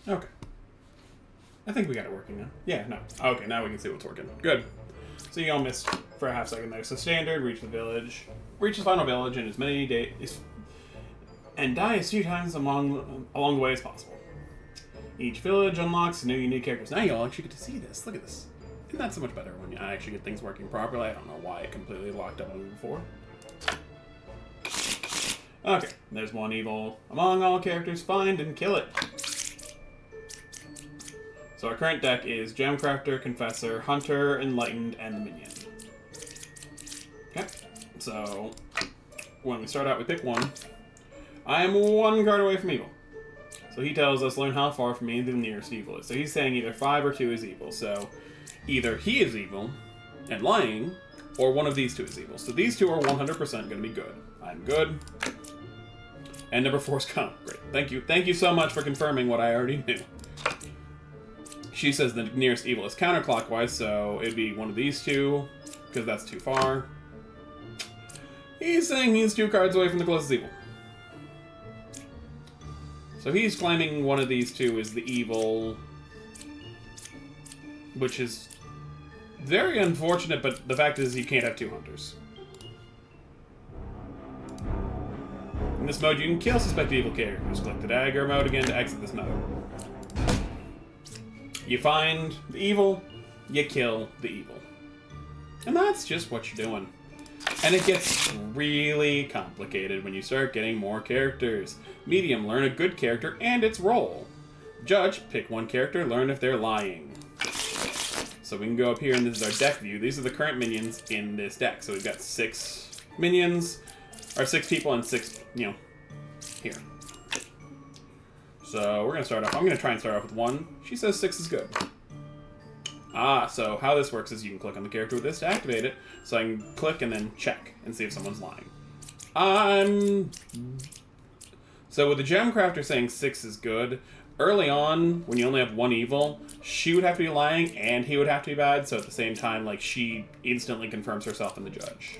Okay. I think we got it working now. Yeah, no. Okay, now we can see what's working. Good. So you all missed for a half second there. So standard, reach the village. Reach the final village in as many days... and die as few times along the way as possible. Each village unlocks new unique characters. Now you all actually get to see this. Look at this. Isn't that so much better when I actually get things working properly? I don't know why it completely locked up on me before. Okay, there's one evil. Among all characters, find and kill it. So our current deck is Gemcrafter, Confessor, Hunter, Enlightened, and the Minion. Okay, so when we start out, we pick one. I am one card away from evil. So he tells us, learn how far from me the nearest evil is. So he's saying either 5 or 2 is evil. So either he is evil and lying, or one of these two is evil. So these two are 100% going to be good. I'm good. And number 4 is gone. Great. Thank you. Thank you so much for confirming what I already knew. She says the nearest evil is counterclockwise, so it'd be one of these two, because that's too far. He's saying he's 2 cards away from the closest evil. So he's claiming one of these two is the evil, which is very unfortunate, but the fact is you can't have 2 hunters. In this mode, you can kill suspected evil characters. Click the dagger mode again to exit this mode. You find the evil, you kill the evil. And that's just what you're doing. And it gets really complicated when you start getting more characters. Medium, learn a good character and its role. Judge, pick one character, learn if they're lying. So we can go up here and this is our deck view. These are the current minions in this deck. So we've got 6 minions, or 6 people and 6, here. So we're going to start off. I'm going to try and start off with 1. She says 6 is good. So how this works is you can click on the character with this to activate it. So I can click and then check and see if someone's lying. So with the Gemcrafter saying 6 is good, early on, when you only have 1 evil, she would have to be lying and he would have to be bad. So at the same time, like, she instantly confirms herself in the judge.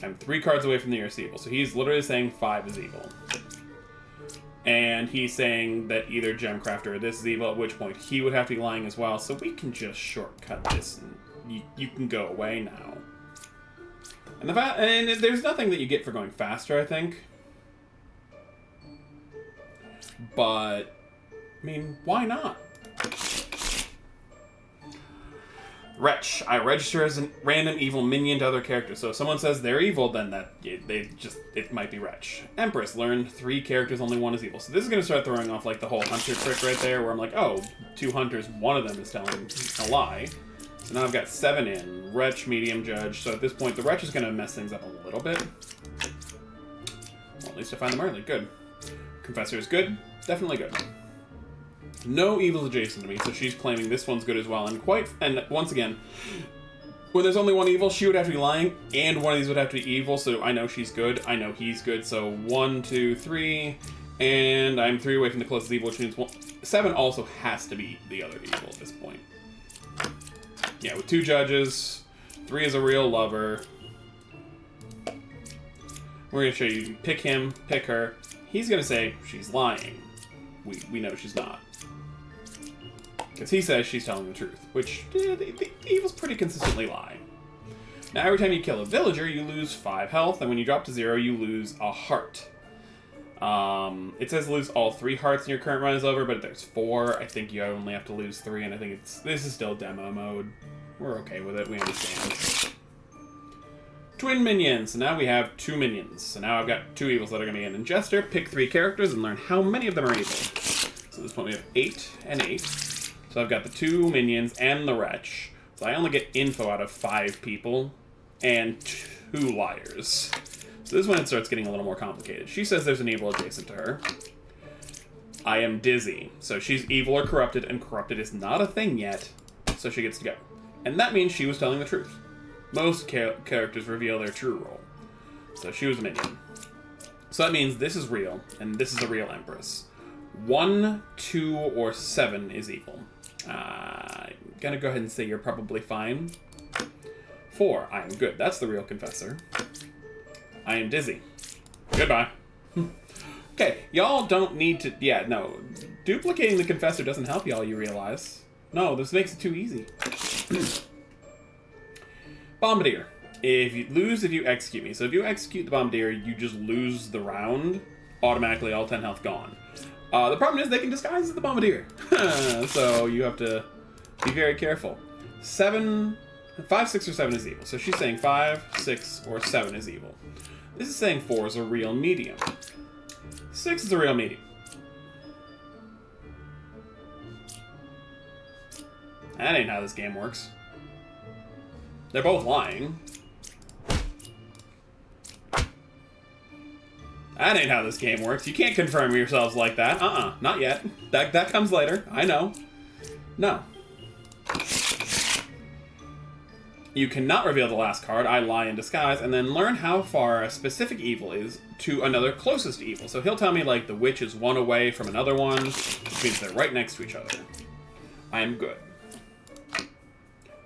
I'm 3 cards away from the nearest evil. So he's literally saying 5 is evil. And he's saying that either Gemcrafter or this is evil, at which point he would have to be lying as well. So we can just shortcut this and you can go away now. And there's nothing that you get for going faster, I think. But, I mean, why not? Wretch. I register as a random evil minion to other characters. So if someone says they're evil, then it might be Wretch. Empress. Learn 3 characters, only 1 is evil. So this is going to start throwing off like the whole hunter trick right there, where I'm like, oh, 2 hunters, 1 of them is telling a lie. So now I've got 7 in. Wretch, medium, judge. So at this point, the Wretch is going to mess things up a little bit. Well, at least I find them early. Good. Confessor is good. Definitely good. No evils adjacent to me, so she's claiming this one's good as well. And once again, when there's only 1 evil, she would have to be lying, and one of these would have to be evil, so I know she's good, I know he's good, so 1, 2, 3, and I'm 3 away from the closest evil, which means 7 also has to be the other evil at this point. Yeah, with 2 judges, 3 is a real lover. We're going to show you, pick him, pick her. He's going to say she's lying. We know she's not. Because he says she's telling the truth, which the evils pretty consistently lie. Now, every time you kill a villager, you lose 5 health, and when you drop to 0, you lose a heart. It says lose all 3 hearts in your current run is over, but if there's 4, I think you only have to lose 3, and I think this is still demo mode. We're okay with it, we understand. Twin minions. So now we have 2 minions. So now I've got 2 evils that are going to be in Jester. Pick 3 characters and learn how many of them are evil. So at this point we have 8 and 8. So I've got the 2 minions and the Wretch. So I only get info out of 5 people and 2 liars. So this is when it starts getting a little more complicated. She says there's an evil adjacent to her. I am dizzy. So she's evil or corrupted, and corrupted is not a thing yet. So she gets to go. And that means she was telling the truth. Most characters reveal their true role. So she was a minion. So that means this is real, and this is a real Empress. 1, 2, or 7 is evil. I'm gonna go ahead and say you're probably fine. 4, I am good. That's the real Confessor. I am dizzy. Goodbye. Okay, y'all don't need to... Yeah, no. duplicating the Confessor doesn't help y'all, you realize. No, this makes it too easy. Bombardier. If you execute me. So if you execute the Bombardier, you just lose the round. Automatically, all 10 health gone. The problem is they can disguise as the Bombardier. So you have to be very careful. 5, 6, or 7 is evil. So she's saying 5, 6, or 7 is evil. This is saying 4 is a real medium. 6 is a real medium. That ain't how this game works. They're both lying. That ain't how this game works. You can't confirm yourselves like that. Not yet. That comes later. I know. No. You cannot reveal the last card, I lie in disguise, and then learn how far a specific evil is to another closest evil. So he'll tell me, like, the witch is 1 away from another one, which means they're right next to each other. I am good.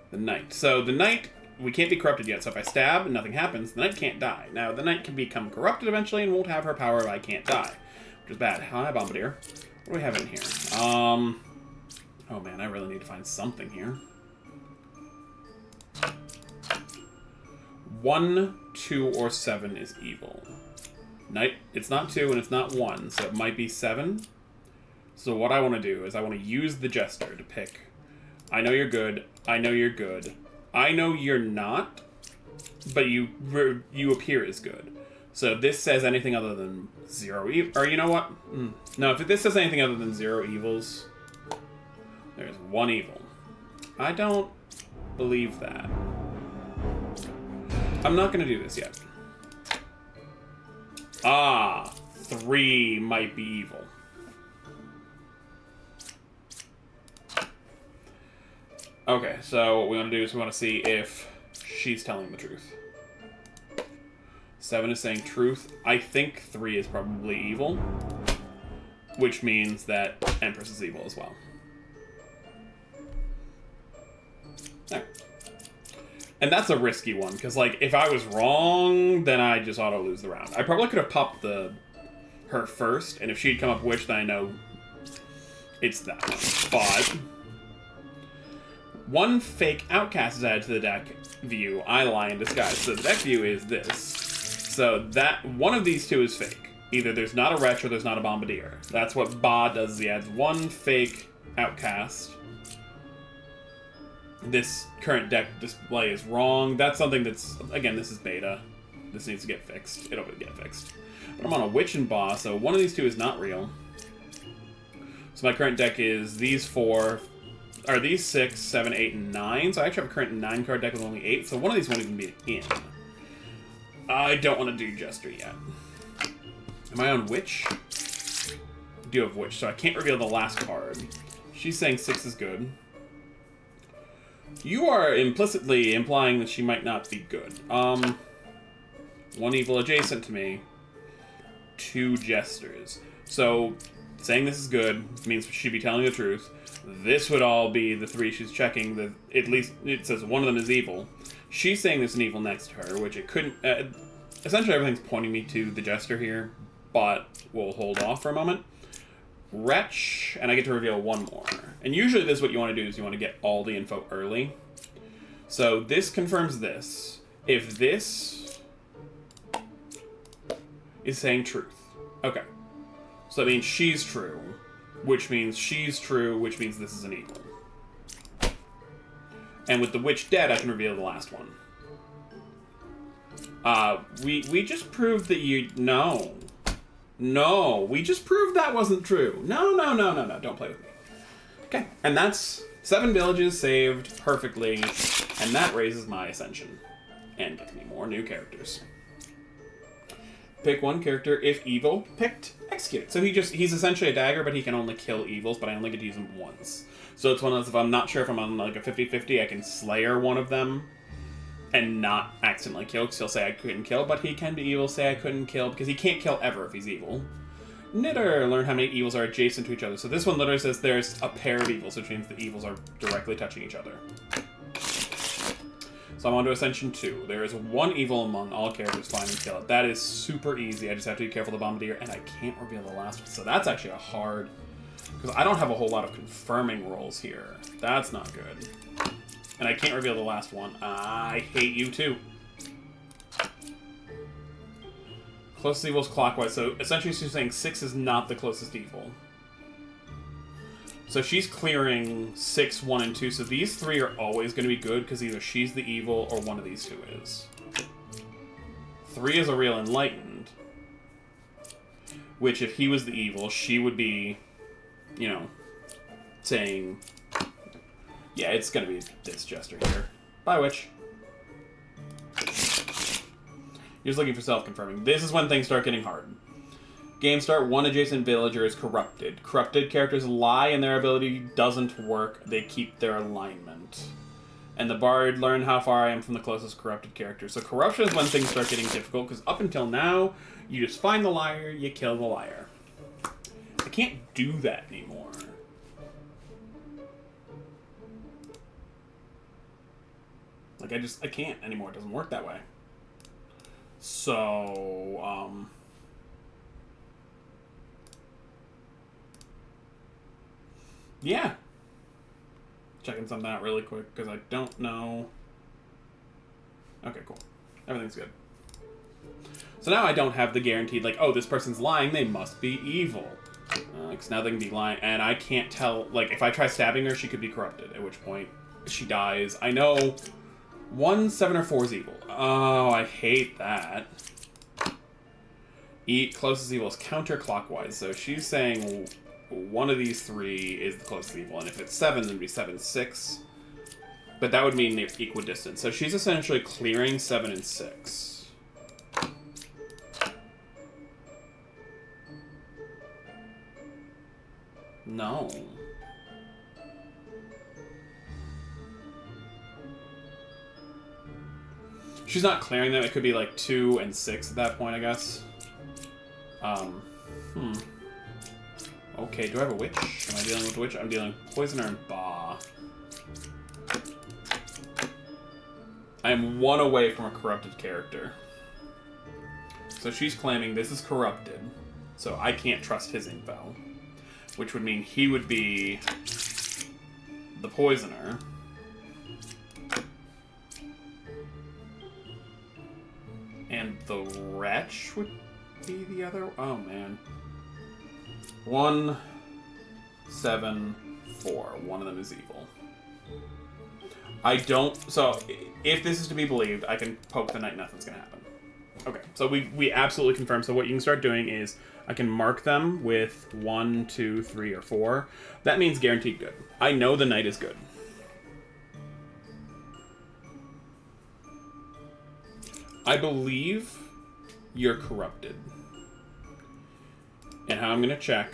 The Knight. So the Knight, we can't be corrupted yet, so if I stab and nothing happens, the Knight can't die. Now, the Knight can become corrupted eventually and won't have her power if I can't die, which is bad. Hi, Bombardier. What do we have in here? Oh man, I really need to find something here. 1, 2, or 7 is evil. Knight, it's not 2 and it's not 1, so it might be 7. So what I want to do is I want to use the Jester to pick. I know you're good. I know you're good. I know you're not, but you appear as good. So if this says anything other than 0 evil, or you know what? No, if this says anything other than 0 evils, there's 1 evil. I don't believe that. I'm not going to do this yet. 3 might be evil. Okay, so what we want to do is we want to see if she's telling the truth. 7 is saying truth. I think 3 is probably evil, which means that Empress is evil as well. There. And that's a risky one, because, like, if I was wrong, then I just auto-lose the round. I probably could have popped her first, and if she'd come up witch, then I know it's that one. But 1 fake outcast is added to the deck view. I lie in disguise. So the deck view is this. So that one of these 2 is fake. Either there's not a wretch or there's not a bombardier. That's what Ba does, is he adds 1 fake outcast. This current deck display is wrong. That's something that's, again, this is beta. This needs to get fixed. It'll get fixed. But I'm on a witch and Ba, so one of these 2 is not real. So my current deck is these 4, or these 6, 7, 8, and 9. So I actually have a current 9 card deck with only 8, so one of these won't even be in. I don't want to do Jester yet. Am I on Witch? I do have Witch, so I can't reveal the last card. She's saying 6 is good. You are implicitly implying that she might not be good. 1 evil adjacent to me. 2 Jesters. So, saying this is good means she'd be telling the truth. This would all be the 3 she's checking. At least it says one of them is evil. She's saying there's an evil next to her, which it couldn't... essentially everything's pointing me to the Jester here, but we'll hold off for a moment. Wretch, and I get to reveal 1 more. And usually this is what you want to do, is you want to get all the info early. So this confirms this. If this is saying truth. Okay. So that means she's true, which means she's true, which means this is an evil. And with the witch dead, I can reveal the last one. We just proved that you... No. No, we just proved that wasn't true. No, don't play with me. Okay, and that's 7 villages saved perfectly, and that raises my ascension. And gets me more new characters. Pick 1 character. If evil, picked, execute. So he's essentially a dagger, but he can only kill evils, but I only get to use him once. So it's one of those, if I'm not sure if I'm on like a 50-50, I can slayer one of them and not accidentally kill, because he'll say I couldn't kill, but he can be evil, say I couldn't kill, because he can't kill ever if he's evil. Knitter, learn how many evils are adjacent to each other. So this one literally says there's a pair of evils, which means the evils are directly touching each other. So I'm on to Ascension 2. There is 1 evil among all characters, find and kill it. That is super easy. I just have to be careful of the Bombardier, and I can't reveal the last one. So that's actually a hard Because I don't have a whole lot of confirming rolls here. That's not good. And I can't reveal the last one. I hate you too. Closest evil is clockwise. So essentially she's saying 6 is not the closest evil. So she's clearing 6, 1, and 2. So these 3 are always going to be good because either she's the evil or one of these 2 is. 3 is a real enlightened. Which, if he was the evil, she would be, you know, saying, yeah, it's going to be this jester here. Bye, witch. You're just looking for self-confirming. This is when things start getting hard. Game start, 1 adjacent villager is corrupted. Corrupted characters lie and their ability doesn't work. They keep their alignment. And the bard learn how far I am from the closest corrupted character. So corruption is when things start getting difficult, because up until now, you just find the liar, you kill the liar. I can't do that anymore. Like, I can't anymore. It doesn't work that way. So, yeah. Checking something out really quick, because I don't know. Okay, cool. Everything's good. So now I don't have the guaranteed, like, oh, this person's lying, they must be evil. Because now they can be lying, and I can't tell, like, if I try stabbing her, she could be corrupted, at which point she dies. I know 1, 7, or 4 is evil. Oh, I hate that. Closest evil is counterclockwise, so she's saying one of these 3 is the closest evil, and if it's 7, then it'd be 7, 6. But that would mean they're equidistant. So she's essentially clearing 7 and 6. No. She's not clearing them. It could be like 2 and 6 at that point, I guess. Okay, do I have a witch? Am I dealing with a witch? I'm dealing with poisoner and Ba. I am 1 away from a corrupted character. So she's claiming this is corrupted. So I can't trust his info. Which would mean he would be the poisoner. And the wretch would be the other. Oh, man. 1, 7, 4. One of them is evil. I don't... So, if this is to be believed, I can poke the knight, nothing's going to happen. Okay, so we absolutely confirm. So what you can start doing is I can mark them with 1, 2, 3, or 4. That means guaranteed good. I know the knight is good. I believe you're corrupted. And how I'm going to check,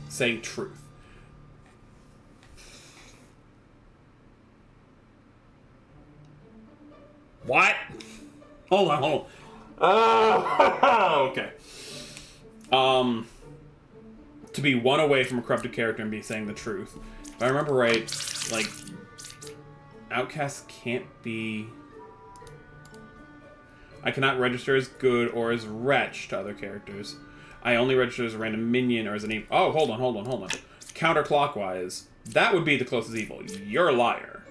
saying truth. What? Hold on. Okay. To be 1 away from a corrupted character and be saying the truth. If I remember right, like, outcasts can't be... I cannot register as good or as wretch to other characters. I only register as a random minion or as an evil. Oh, hold on. Counterclockwise. That would be the closest evil. You're a liar.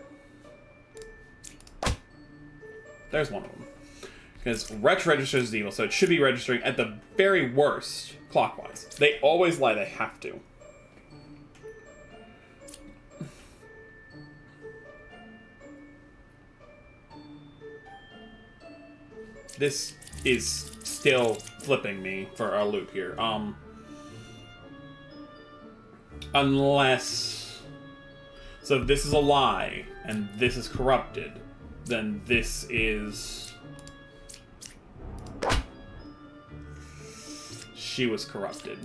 There's one of them. Because wretch registers as evil, so it should be registering at the very worst clockwise. They always lie. They have to. This is still flipping me for a loop here. Unless... So if this is a lie, and this is corrupted, then this is... She was corrupted.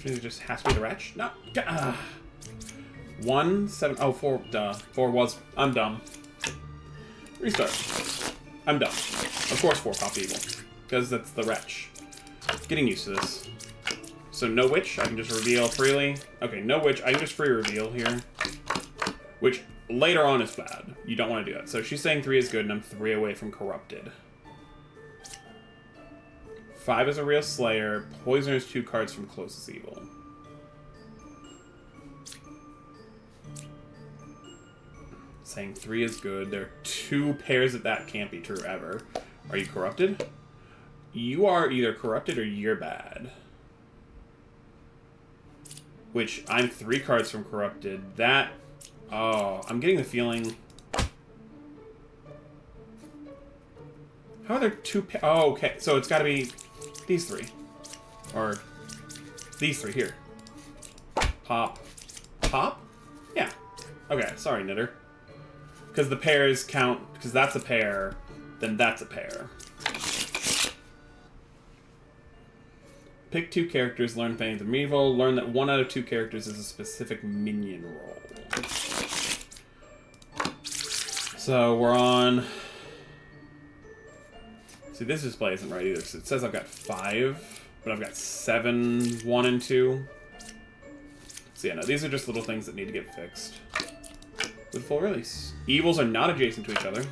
It just has to be the wretch? No. 1, 7, oh, 4, duh. 4 was, I'm dumb. Restart. I'm dumb. Of course 4 popped evil. Because that's the wretch. Getting used to this. So no witch, I can just reveal freely. Okay, no witch, I can just free reveal here. Which, later on, is bad. You don't want to do that. So she's saying 3 is good, and I'm 3 away from corrupted. 5 is a real slayer. Poisoner is 2 cards from closest evil. Saying 3 is good. There are 2 pairs that can't be true ever. Are you corrupted? You are either corrupted or you're bad. Which, I'm 3 cards from corrupted. That... Oh, I'm getting the feeling... How are there 2 Oh, okay. So it's gotta be these 3. Or these 3 here. Pop. Pop? Yeah. Okay, sorry, Knitter. Because the pairs count... Because that's a pair, then that's a pair. Pick 2 characters, learn if any of them are evil. Learn that 1 out of 2 characters is a specific minion role. So we're on... See, this display isn't right either. So it says I've got 5, but I've got 7, 1, and 2. So yeah, no, these are just little things that need to get fixed. With full release. Evils are not adjacent to each other.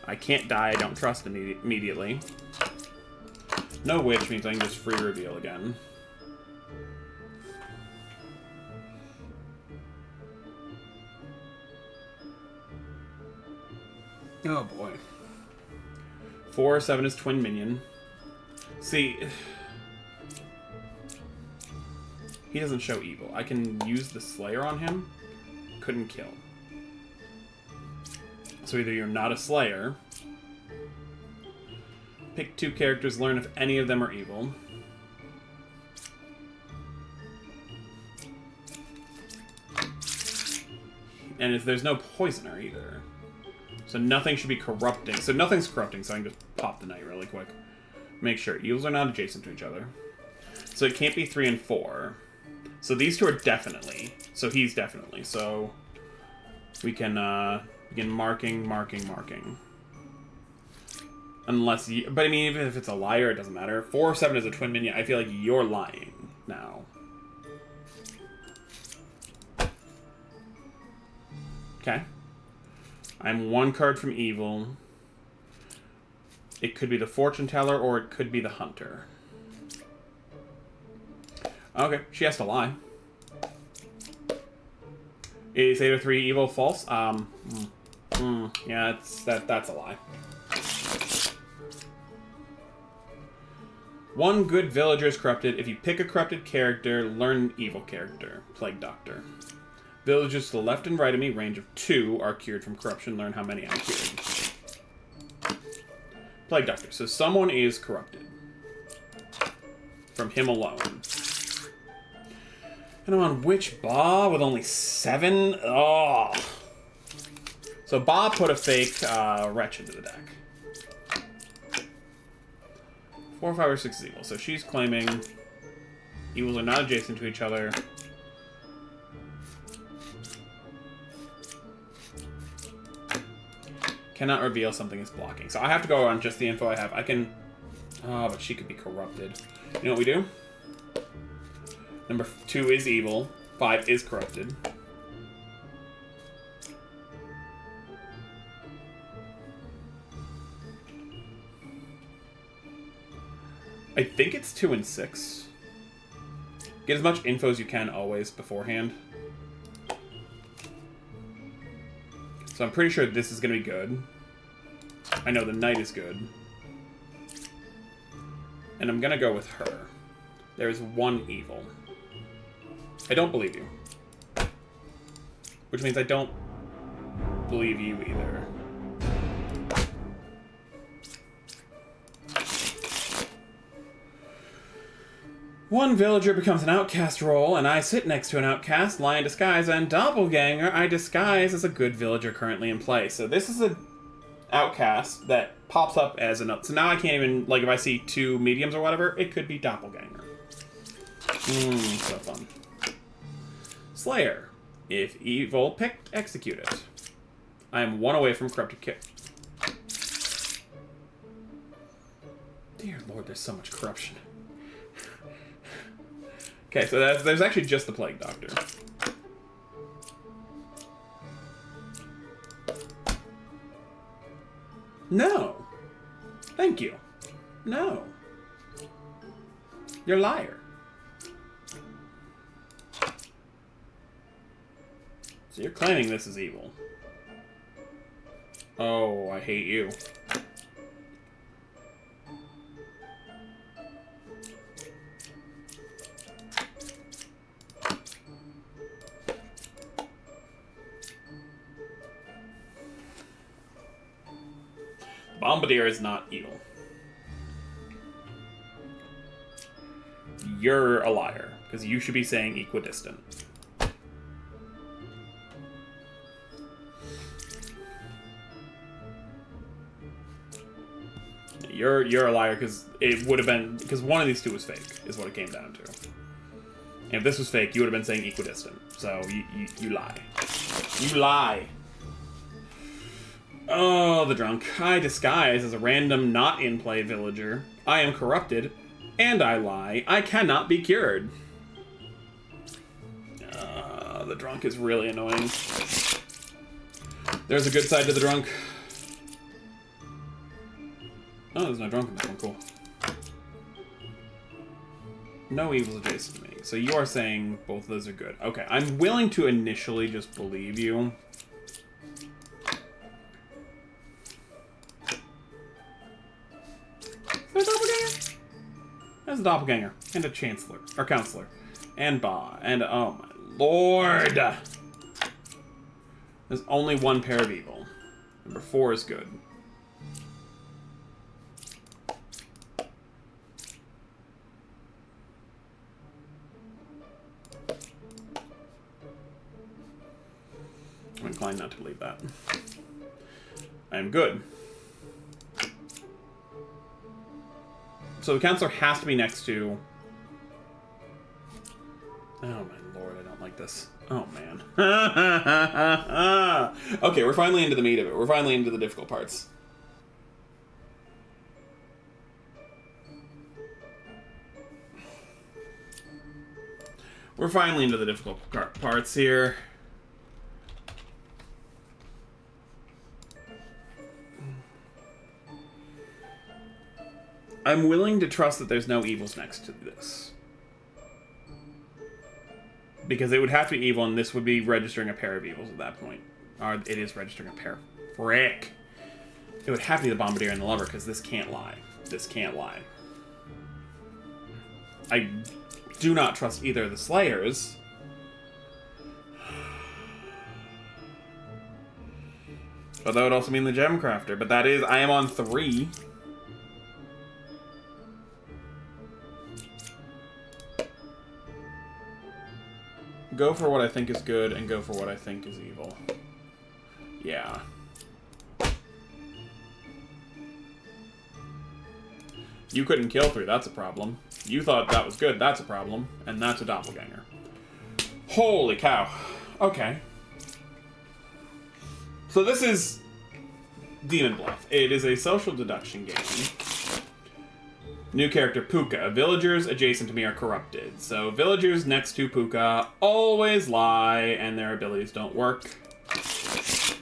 I can't die, I don't trust immediately. No witch means I can just free reveal again. Oh boy. 4 or 7 is twin minion. See, he doesn't show evil. I can use the Slayer on him. Couldn't kill. So either you're not a Slayer. Pick 2 characters, learn if any of them are evil. And if there's no poisoner either. So nothing should be corrupting. So nothing's corrupting, so I can just pop the knight really quick. Make sure. Evils are not adjacent to each other. So it can't be 3 and 4. So these 2 are definitely. So he's definitely. So we can begin marking. Unless you... But I mean, even if it's a liar, it doesn't matter. 4 or 7 is a twin minion. I feel like you're lying now. Okay. I'm 1 card from evil. It could be the fortune teller or it could be the hunter. Okay, she has to lie. Is 8 or 3 evil false? Yeah, that's a lie. 1 good villager is corrupted. If you pick a corrupted character, learn an evil character. Plague Doctor. Villagers to the left and right of me, range of 2, are cured from corruption. Learn how many I'm cured. Plague Doctor. So someone is corrupted. From him alone. And I'm on which Ba with only 7? Oh. So Ba put a fake Wretch into the deck. 4, 5, or 6 is evil. So she's claiming evils are not adjacent to each other. Cannot reveal something is blocking. So I have to go on just the info I have. I can... Oh, but she could be corrupted. You know what we do? Number 2 is evil. 5 is corrupted. I think it's 2 and 6. Get as much info as you can always beforehand. So I'm pretty sure this is going to be good. I know the knight is good. And I'm going to go with her. There's 1 evil. I don't believe you. Which means I don't believe you either. One villager becomes an outcast role, and I sit next to an outcast, lie in disguise, and doppelganger I disguise as a good villager currently in play. So this is an outcast that pops up as an... So now I can't even... Like, if I see 2 mediums or whatever, it could be doppelganger. So fun. Slayer. If evil picked, execute it. I am 1 away from corrupted kick. Dear Lord, there's so much corruption. Okay, so there's actually just the Plague Doctor. No. Thank you. No. You're a liar. So you're claiming this is evil. Oh, I hate you. Bombardier is not evil. You're a liar, because you should be saying equidistant. You're a liar because it would have been, because one of these two was fake, is what it came down to. And if this was fake, you would have been saying equidistant. So you lie. You lie. Oh, the drunk. I disguise as a random not-in-play villager. I am corrupted, and I lie. I cannot be cured. The drunk is really annoying. There's a good side to the drunk. Oh, there's no drunk in this one. Cool. No evils adjacent to me. So you are saying both of those are good. Okay, I'm willing to initially just believe you. There's a doppelganger. There's a doppelganger. And a chancellor. Or counselor. And Ba. And oh my lord. There's only one pair of evil. Number 4 is good. I'm inclined not to believe that. I am good. So the counselor has to be next to... Oh my lord, I don't like this. Oh man. Okay, we're finally into the meat of it. We're finally into the difficult parts. We're finally into the difficult parts here. I'm willing to trust that there's no evils next to this. Because it would have to be evil, and this would be registering a pair of evils at that point. Or it is registering a pair. Frick! It would have to be the Bombardier and the Lover, because this can't lie. This can't lie. I do not trust either of the Slayers. But that would also mean the Gem Crafter. But that is, I am on 3. Go for what I think is good, and go for what I think is evil. Yeah. You couldn't kill 3, that's a problem. You thought that was good, that's a problem. And that's a doppelganger. Holy cow. Okay. So this is Demon Bluff. It is a social deduction game. New character, Puka. Villagers adjacent to me are corrupted. So villagers next to Puka always lie, and their abilities don't work.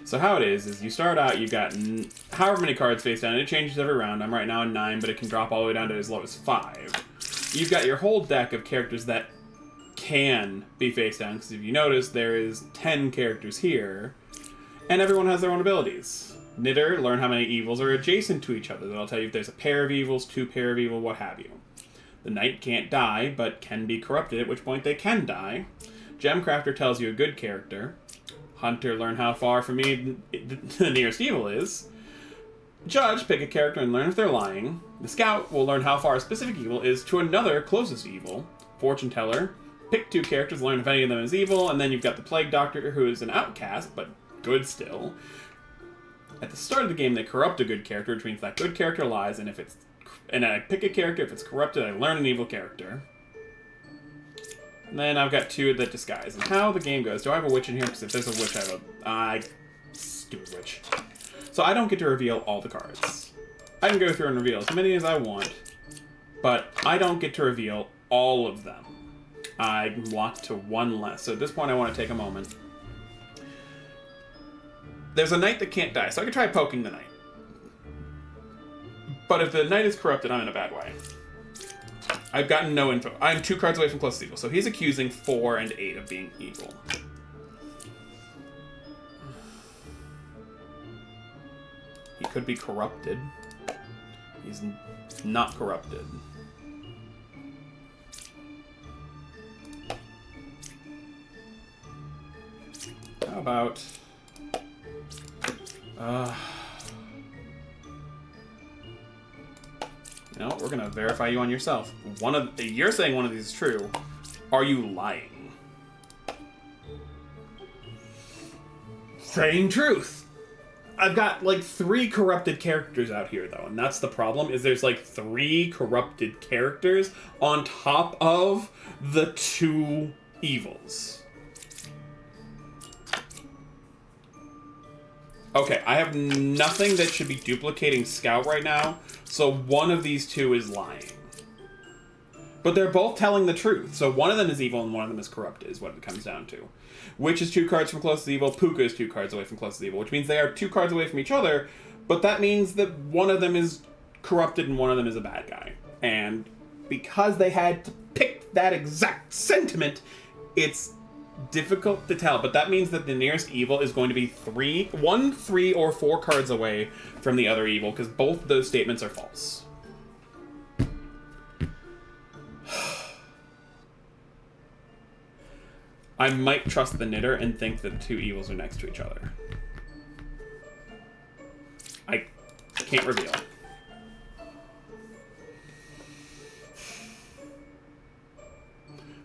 So how it is you start out, you've got however many cards face down. It changes every round. I'm right now on 9, but it can drop all the way down to as low as 5. You've got your whole deck of characters that can be face down, because if you notice, there is 10 characters here, and everyone has their own abilities. Knitter, learn how many evils are adjacent to each other. That'll tell you if there's a pair of evils, 2 pair of evil, what have you. The Knight can't die, but can be corrupted, at which point they can die. Gemcrafter tells you a good character. Hunter, learn how far from me the nearest evil is. Judge, pick a character and learn if they're lying. The Scout will learn how far a specific evil is to another closest evil. Fortune Teller, pick 2 characters, learn if any of them is evil, and then you've got the Plague Doctor, who is an outcast, but good still. At the start of the game, they corrupt a good character, which means that good character lies, and I pick a character. If it's corrupted, I learn an evil character. And then I've got 2 that disguise. And how the game goes, do I have a witch in here? Because if there's a witch, I have a... stupid witch. So I don't get to reveal all the cards. I can go through and reveal as many as I want, but I don't get to reveal all of them. I'm locked to one less. So at this point, I want to take a moment. There's a knight that can't die, so I could try poking the knight. But if the knight is corrupted, I'm in a bad way. I've gotten no info. I'm 2 cards away from closest evil, so he's accusing 4 and 8 of being evil. He could be corrupted. He's not corrupted. How about... you know, we're gonna verify you on yourself. You're saying one of these is true. Are you lying? Saying truth. I've got like 3 corrupted characters out here though, and that's the problem, is there's like 3 corrupted characters on top of the 2 evils. Okay, I have nothing that should be duplicating Scout right now, so one of these 2 is lying. But they're both telling the truth, so one of them is evil and one of them is corrupted, is what it comes down to. Witch is 2 cards from closest evil, Puka is 2 cards away from closest evil, which means they are 2 cards away from each other, but that means that one of them is corrupted and one of them is a bad guy. And because they had to pick that exact sentiment, it's difficult to tell, but that means that the nearest evil is going to be 1, 3, or 4 cards away from the other evil, because both those statements are false. I might trust the knitter and think that the 2 evils are next to each other. I can't reveal.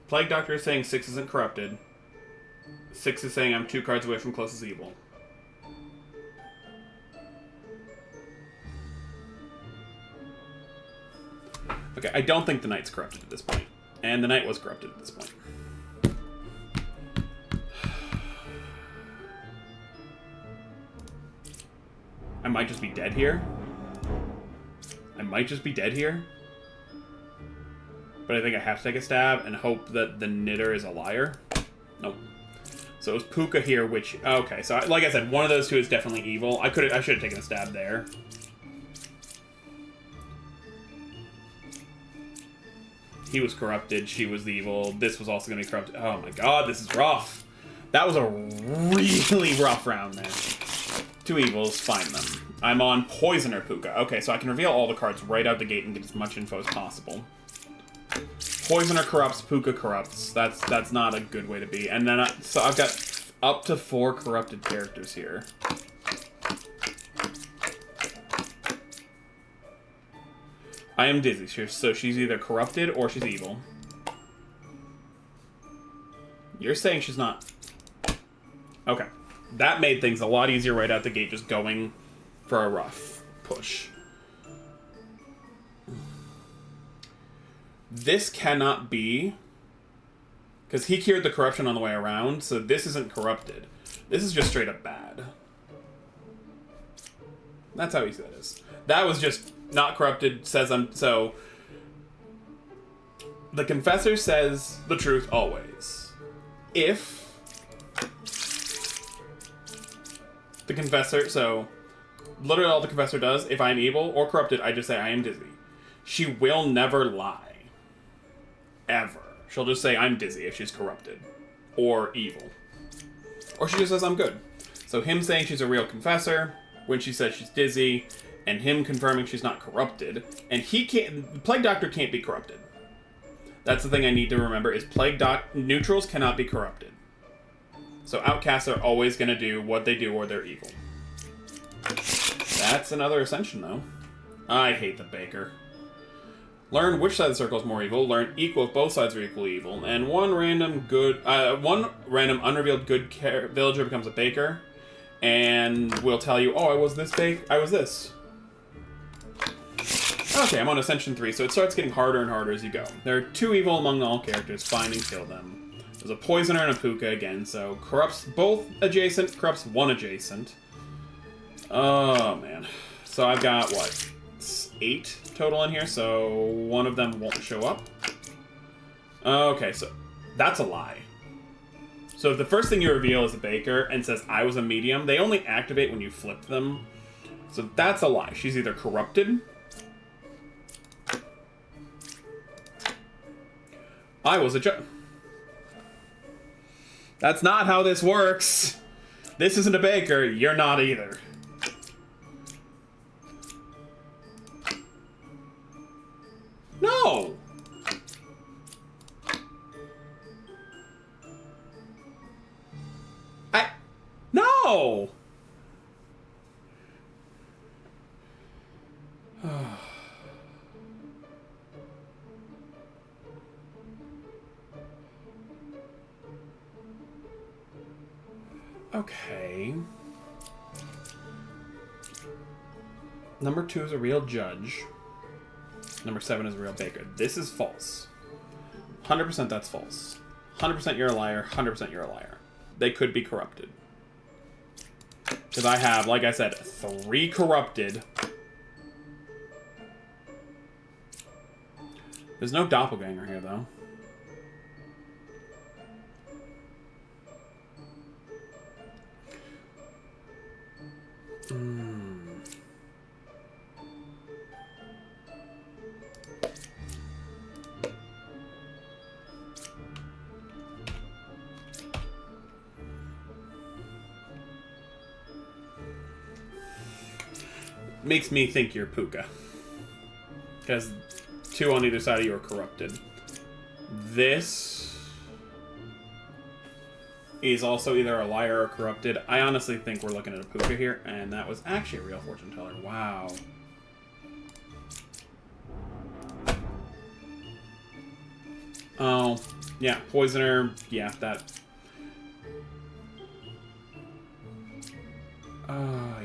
Plague Doctor is saying 6 isn't corrupted. 6 is saying I'm 2 cards away from closest evil. Okay, I don't think the knight's corrupted at this point. And the knight was corrupted at this point. I might just be dead here. I might just be dead here. But I think I have to take a stab and hope that the knitter is a liar. Nope. So it was Puka here, which... Okay, so like I said, one of those 2 is definitely evil. I should have taken a stab there. He was corrupted. She was the evil. This was also going to be corrupted. Oh my god, this is rough. That was a really rough round there. 2 evils, find them. I'm on Poisoner Puka. Okay, so I can reveal all the cards right out the gate and get as much info as possible. Poisoner corrupts, Puka corrupts. That's not a good way to be. And then so I've got up to 4 corrupted characters here. I am dizzy, so she's either corrupted or she's evil. You're saying she's not. Okay. That made things a lot easier right out the gate, just going for a rough push. This cannot be, because he cured the corruption on the way around, so this isn't corrupted. This is just straight up bad. That's how easy that is. That was just not corrupted, says I'm... So, the confessor says the truth always. If the confessor... So, literally all the confessor does, if I'm evil or corrupted, I just say I am dizzy. She will never lie. Ever. She'll just say I'm dizzy if she's corrupted. Or evil. Or she just says I'm good. So him saying she's a real confessor, when she says she's dizzy, and him confirming she's not corrupted, and he can't... Plague Doctor can't be corrupted. That's the thing I need to remember, is neutrals cannot be corrupted. So outcasts are always going to do what they do or they're evil. That's another Ascension, though. I hate the Baker. Learn which side of the circle is more evil. Learn equal if both sides are equally evil. And one random unrevealed good villager becomes a Baker. And will tell you, oh, I was this big, I was this. Okay, I'm on Ascension 3, so it starts getting harder and harder as you go. There are 2 evil among all characters. Find and kill them. There's a Poisoner and a Puka again, so corrupts both adjacent, corrupts 1 adjacent. Oh, man. So I've got, what, 8 total in here, so one of them won't show up. Okay, so That's a lie. So if the first thing you reveal is a baker and says, I was a medium, they only activate when you flip them. So that's a lie. She's either corrupted. I was a judge. That's not how this works. This isn't a baker. You're not either. No! No! Okay. Number 2 is a real judge. Number 7 is a real baker. This is false. 100% that's false. 100% you're a liar. 100% you're a liar. They could be corrupted. Because I have, like I said, 3 corrupted. There's no doppelganger here, though. Makes me think you're Puka. Because 2 on either side of you are corrupted. This is also either a liar or corrupted. I honestly think we're looking at a Puka here, and that was actually a real fortune teller. Wow. Oh, yeah, poisoner. Yeah, that.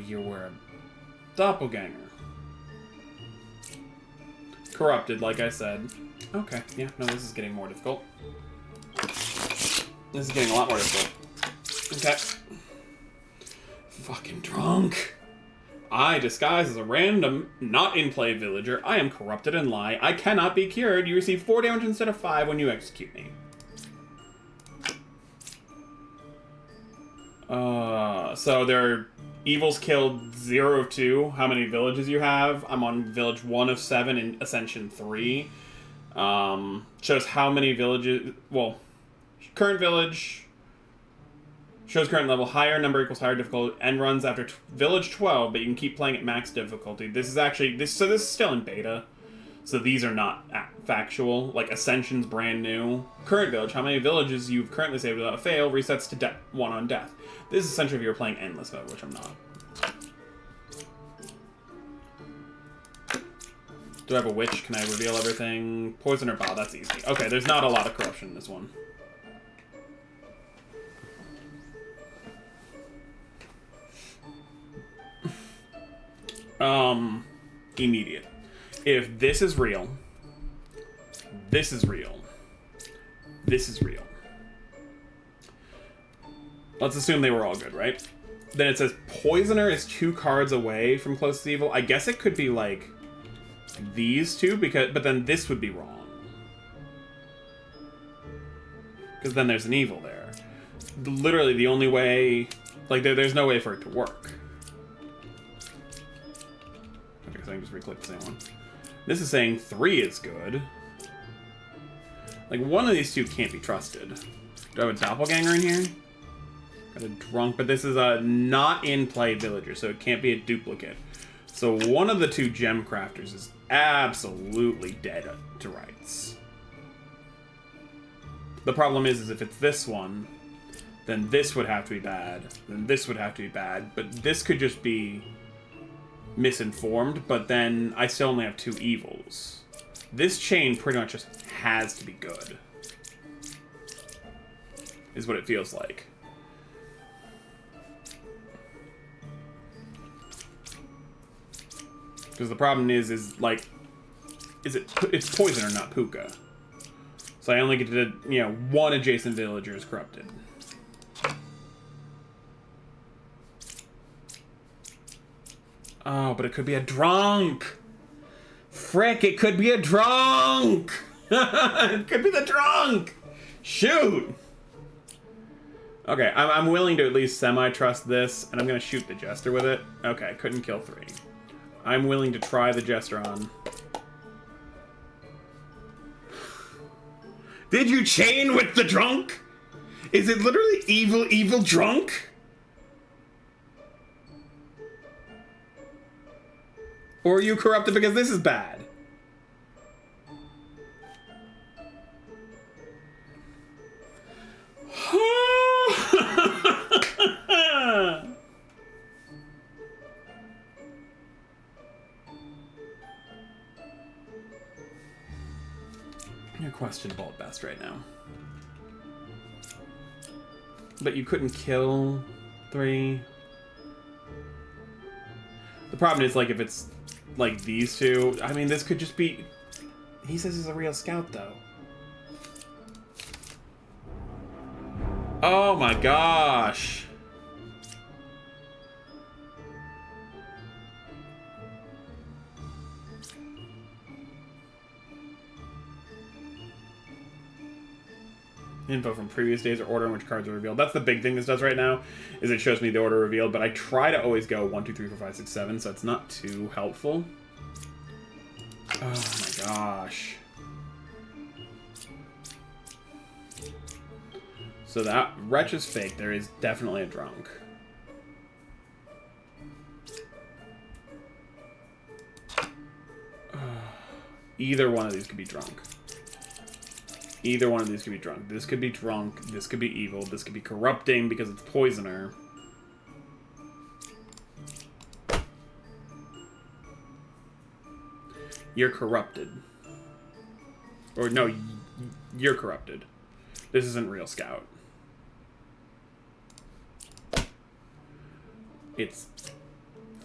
You were a doppelganger. Corrupted, like I said. Okay, yeah, no, this is getting more difficult. This is getting a lot more difficult. Okay. Fucking drunk. I, disguised as a random, not in-play villager, I am corrupted and lie. I cannot be cured. You receive 4 damage instead of 5 when you execute me. So there are evils killed 0 of 2. How many villages you have? I'm on village 1 of 7 in Ascension 3. Shows how many villages... Well, current village... Shows current level. Higher number equals higher difficulty. End runs after village 12, but you can keep playing at max difficulty. This is actually... So this is still in beta. So these are not factual. Like, Ascension's brand new. Current village. How many villages you've currently saved without a fail resets to 1 on death. This is essentially if you're playing endless mode, which I'm not. Do I have a witch? Can I reveal everything? Poison or bow? That's easy. Okay, there's not a lot of corruption in this one. Immediate. If this is real, this is real, this is real. Let's assume they were all good, right? Then it says Poisoner is 2 cards away from closest evil. I guess it could be like these two, but then this would be wrong. Because then there's an evil there. Literally the only way, like there's no way for it to work. Okay, so I can just re-click the same one. This is saying 3 is good. Like, one of these two can't be trusted. Do I have a doppelganger in here? Got a drunk, but this is a not in-play villager, so it can't be a duplicate. So one of the 2 gem crafters is absolutely dead to rights. The problem is if it's this one, then this would have to be bad, then this would have to be bad, but this could just be misinformed, but then I still only have 2 evils. This chain pretty much just has to be good, is what it feels like. Because the problem is like, it's poison or not Puka. So I only get to, you know, 1 adjacent villager is corrupted. Oh, but it could be a drunk. Frick, it could be a drunk. It could be the drunk. Shoot! Okay, I'm willing to at least semi-trust this, and I'm going to shoot the Jester with it. Okay, couldn't kill 3. I'm willing to try the Jester on. Did you chain with the drunk? Is it literally evil, evil drunk? Or are you corrupted because this is bad? You're questionable at best right now. But you couldn't kill 3. The problem is, like, if it's like these two, I mean, this could just be... He says he's a real scout, though. Oh my gosh. Info from previous days or order in which cards are revealed. That's the big thing this does right now, is it shows me the order revealed, but I try to always go 1, 2, 3, 4, 5, 6, 7, so it's not too helpful. Oh my gosh. So that Wretch is fake. There is definitely a drunk. Either one of these could be drunk. Either one of these could be drunk. This could be drunk. This could be evil. This could be corrupting because it's poisoner. You're corrupted. Or no, you're corrupted. This isn't real scout. It's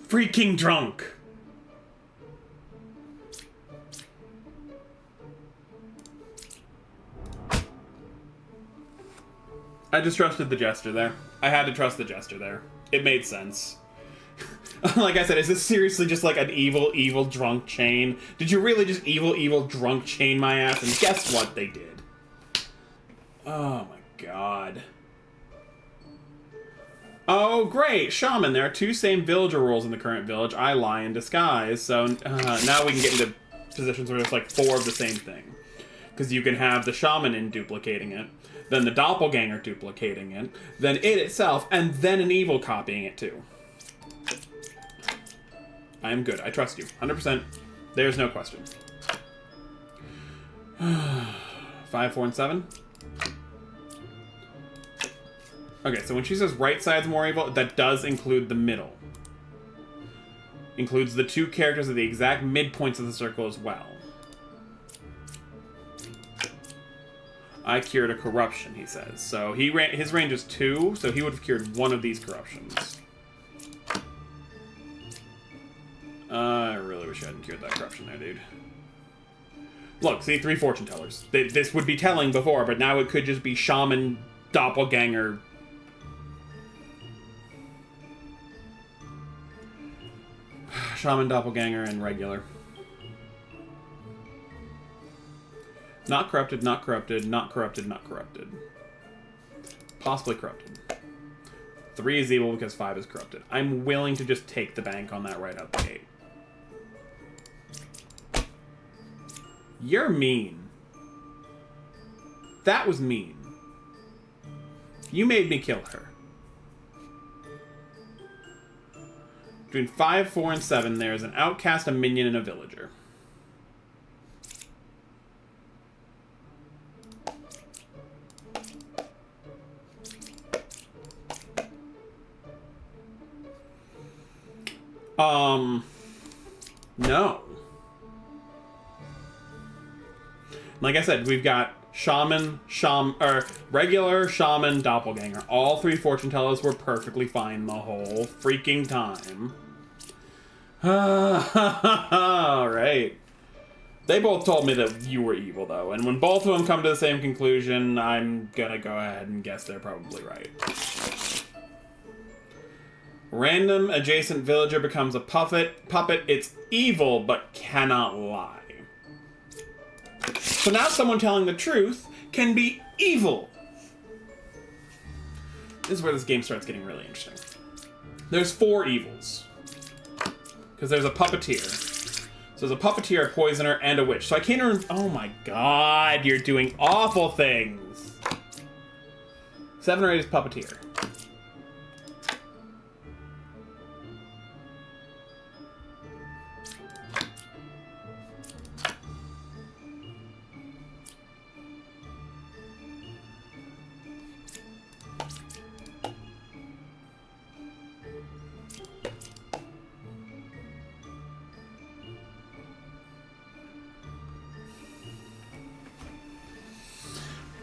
freaking drunk. I just trusted the Jester there. I had to trust the Jester there. It made sense. Like I said, is this seriously just like an evil, evil drunk chain? Did you really just evil, evil drunk chain my ass? And guess what they did? Oh my god. Oh, great. Shaman. There are 2 same villager roles in the current village. I lie in disguise. So now we can get into positions where there's like 4 of the same thing. Because you can have the Shaman in duplicating it, then the Doppelganger duplicating it, then it itself, and then an evil copying it too. I am good. I trust you. 100%. There's no question. 5, 4, and 7. Okay, so when she says right side's more evil, that does include the middle. Includes the 2 characters at the exact midpoints of the circle as well. I cured a corruption, he says. So his range is 2, so he would have cured 1 of these corruptions. I really wish I hadn't cured that corruption there, dude. Look, see, 3 fortune tellers. This would be telling before, but now it could just be Shaman, Doppelganger. Shaman, Doppelganger, and regular. Not corrupted, not corrupted, not corrupted, not corrupted. Possibly corrupted. 3 is evil because 5 is corrupted. I'm willing to just take the bank on that right out the gate. You're mean. That was mean. You made me kill her. Between 5, 4, and 7, there's an outcast, a minion, and a villager. No. Like I said, we've got Shaman, regular, Shaman, Doppelganger. All 3 fortune tellers were perfectly fine the whole freaking time. Alright. They both told me that you were evil, though. And when both of them come to the same conclusion, I'm gonna go ahead and guess they're probably right. Random adjacent villager becomes a puppet. It's evil, but cannot lie. So now someone telling the truth can be evil! This is where this game starts getting really interesting. There's 4 evils. Because there's a puppeteer. So there's a puppeteer, a poisoner, and a witch. So I can't remember. Oh my god, you're doing awful things. 7 or 8 is puppeteer.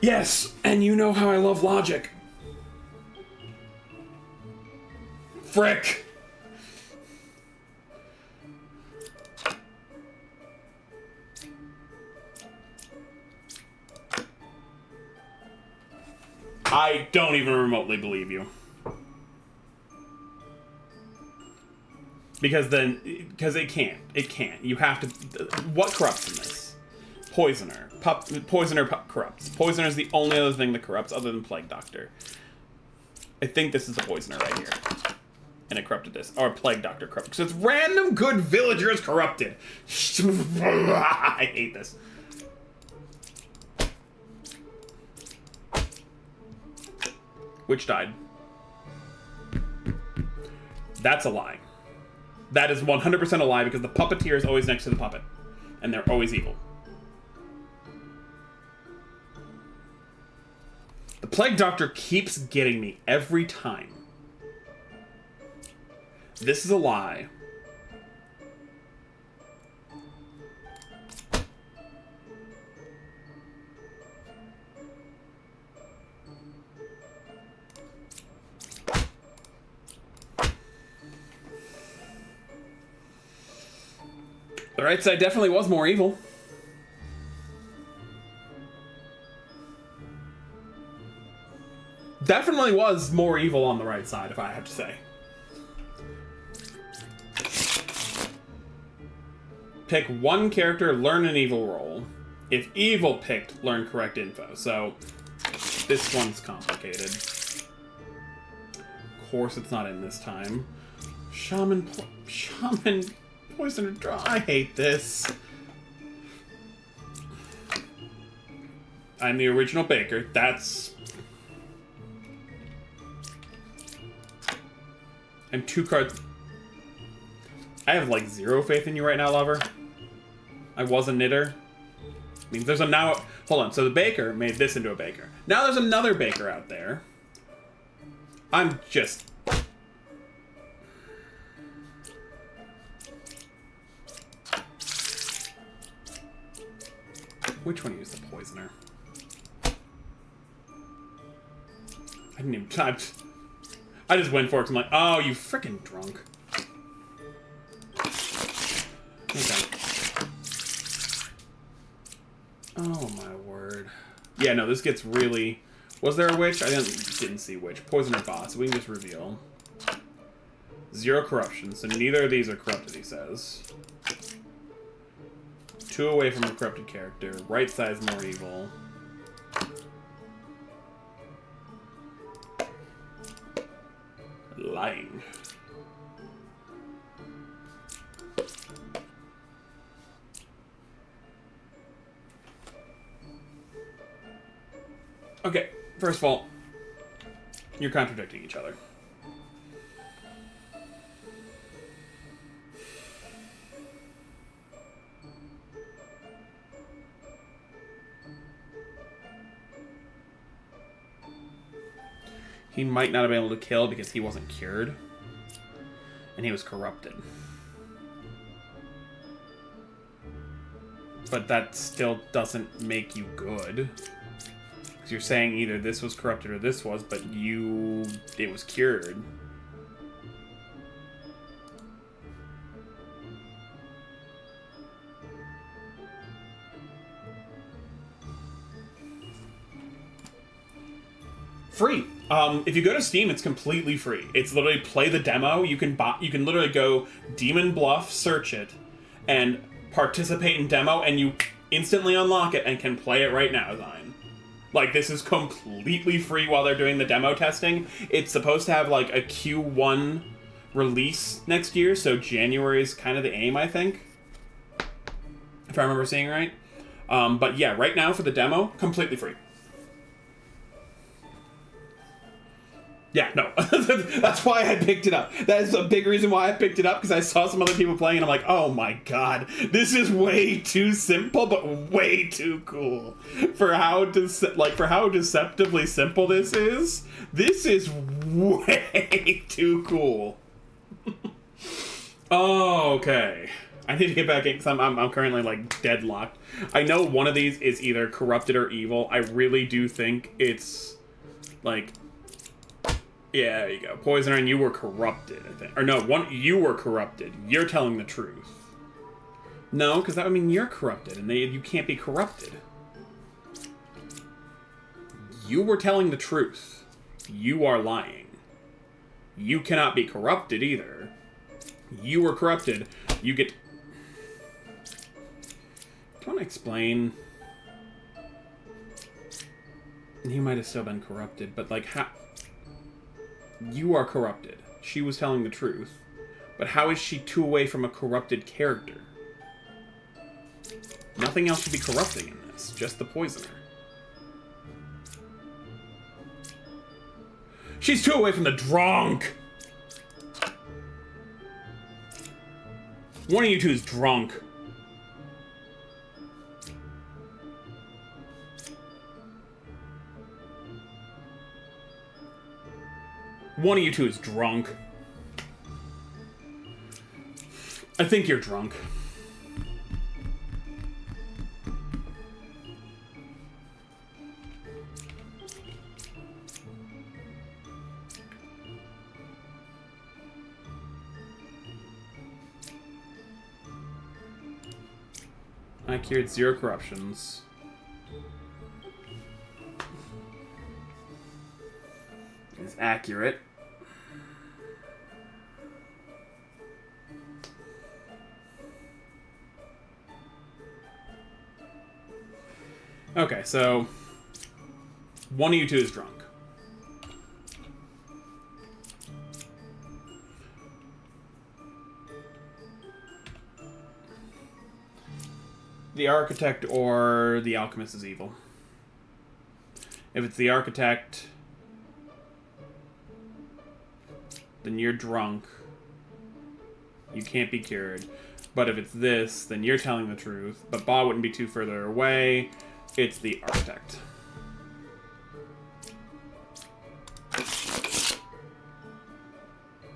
Yes, and you know how I love logic. Frick! I don't even remotely believe you. Because it can't. It can't. You have to... What corrupts in this? Poisoner. Poisoner corrupts. Poisoner is the only other thing that corrupts other than Plague Doctor. I think this is a poisoner right here. And it corrupted this. Or Plague Doctor corrupted. Because it's random good villagers corrupted. I hate this. Which died. That's a lie. That is 100% a lie because the puppeteer is always next to the puppet. And they're always evil. The Plague Doctor keeps getting me every time. This is a lie. The right side definitely was more evil. Definitely was more evil on the right side, if I have to say. Pick one character, learn an evil role. If evil picked, learn correct info. So, this one's complicated. Of course it's not in this time. Shaman, Poisoner, Draw. I hate this. I'm the original baker. That's... I'm 2 cards... I have, like, 0 faith in you right now, lover. I was a knitter. I mean, there's a now... Hold on, so the baker made this into a baker. Now there's another baker out there. I'm just... Which one used the poisoner? I didn't even... I just went for it 'cause I'm like, oh, you freaking drunk. Okay. Oh my word. Yeah, no, this gets really... Was there a witch? I didn't see witch. Poisoner boss. We can just reveal. 0 corruption, so neither of these are corrupted, he says. 2 away from a corrupted character. Right side's more evil. Lying. Okay, first of all, you're contradicting each other. He might not have been able to kill because he wasn't cured. And he was corrupted. But that still doesn't make you good. Because you're saying either this was corrupted or this was, but it was cured. Free. If you go to Steam, it's completely free. It's literally play the demo. You can literally go Demon Bluff, search it, and participate in demo, and you instantly unlock it and can play it right now, Zion. Like, this is completely free while they're doing the demo testing. It's supposed to have, like, a Q1 release next year, so January is kind of the aim, I think. If I remember seeing right. But yeah, right now for the demo, completely free. Yeah, no. That's why I picked it up. That is a big reason why I picked it up, because I saw some other people playing, and I'm like, oh my god, this is way too simple, but way too cool. For how deceptively simple this is way too cool. Oh, okay. I need to get back in, because I'm currently, like, deadlocked. I know one of these is either corrupted or evil. I really do think it's, like... Yeah, there you go. Poisoner, and you were corrupted, I think. Or no, you were corrupted. You're telling the truth. No, because that would mean you're corrupted, and you can't be corrupted. You were telling the truth. You are lying. You cannot be corrupted, either. You were corrupted. You get... Do you want to explain? He might have still been corrupted, but, like, how... You are corrupted. She was telling the truth. But how is she 2 away from a corrupted character? Nothing else should be corrupting in this. Just the poisoner. She's 2 away from the drunk! One of you two is drunk. One of you two is drunk. I think you're drunk. I cured 0 corruptions. Is accurate. Okay, so one of you two is drunk. The architect or the alchemist is evil. If it's the architect, then you're drunk. You can't be cured. But if it's this, then you're telling the truth. But Ba wouldn't be too further away. It's the architect.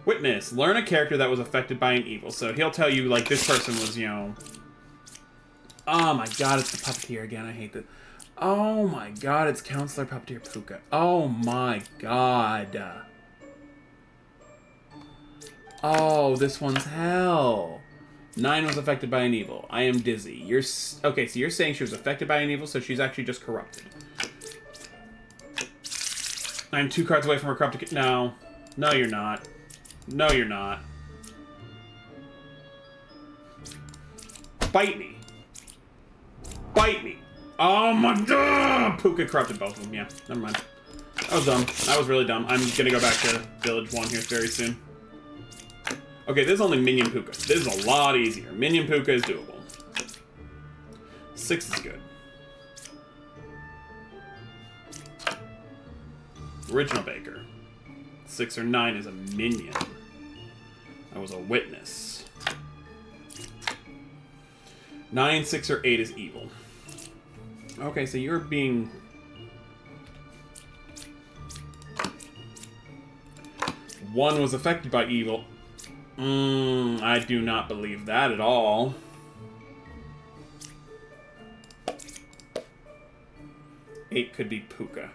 Witness. Learn a character that was affected by an evil. So he'll tell you, like, this person was, you know... Oh my god, it's the puppeteer again. I hate that. Oh my god, it's Counselor Puppeteer Puka. Oh my god. Oh, this one's hell. 9 was affected by an evil. I am dizzy. Okay, so you're saying she was affected by an evil, so she's actually just corrupted. I'm 2 cards away from her corrupted... No. No, you're not. No, you're not. Bite me. Bite me. Oh my god! Puka corrupted both of them. Yeah, never mind. I was dumb. I was really dumb. I'm gonna go back to Village 1 here very soon. Okay, this is only Minion Puka. This is a lot easier. Minion Puka is doable. 6 is good. Original Baker. 6 or 9 is a minion. I was a witness. 9, 6, or 8 is evil. Okay, so you're being... One was affected by evil. I do not believe that at all. 8 could be Puka.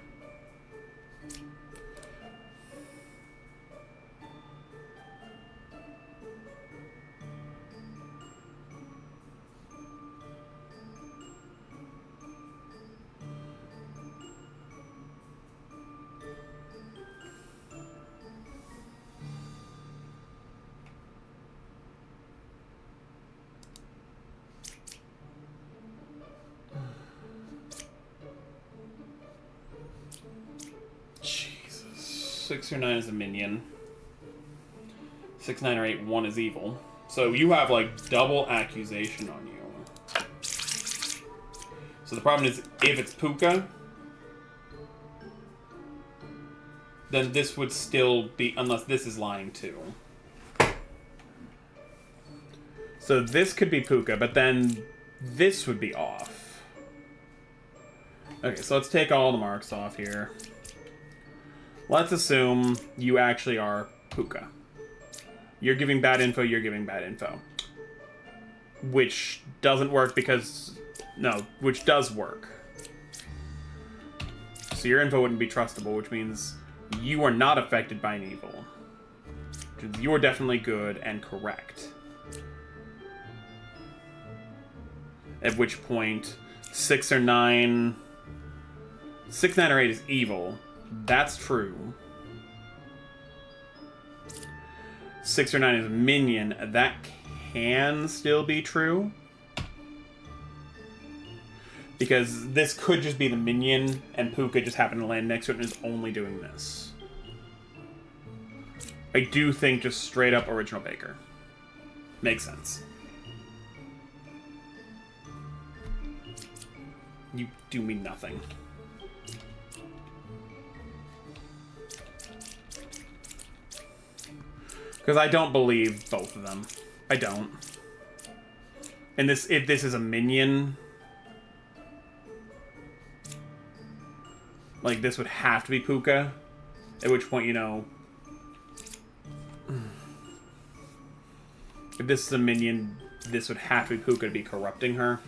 6 or 9 is a minion. 6, 9, or 8, 1 is evil. So you have, like, double accusation on you. So the problem is, if it's Puka, then this would still be, unless this is lying too. So this could be Puka, but then this would be off. Okay, so let's take all the marks off here. Let's assume you actually are Puka. You're giving bad info, you're giving bad info. Which doesn't work because... No, which does work. So your info wouldn't be trustable, which means you are not affected by an evil. You are definitely good and correct. At which point, 6 or 9... 6, 9, or 8 is evil. That's true. 6 or 9 is a minion. That can still be true. Because this could just be the minion, and Puka just happened to land next to it and is only doing this. I do think just straight up original Baker. Makes sense. You do me nothing. Because I don't believe both of them. I don't. And this, if this is a minion, like this would have to be Puka. At which point, you know, if this is a minion, this would have to be Puka to be corrupting her.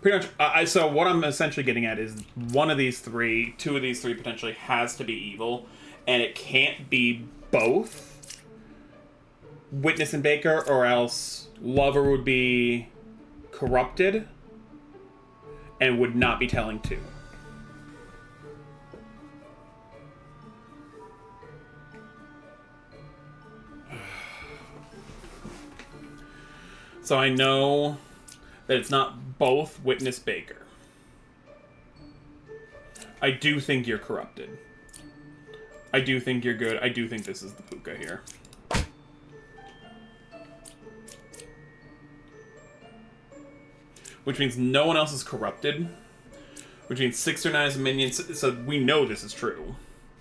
Pretty much. So what I'm essentially getting at is one of these three, two of these three potentially has to be evil, and it can't be both. Witness and Baker, or else Lover would be corrupted and would not be telling two. So I know that it's not both Witness Baker. I do think you're corrupted. I do think you're good. I do think this is the Puka here. Which means no one else is corrupted. Which means 6 or 9 is a minion. So we know this is true.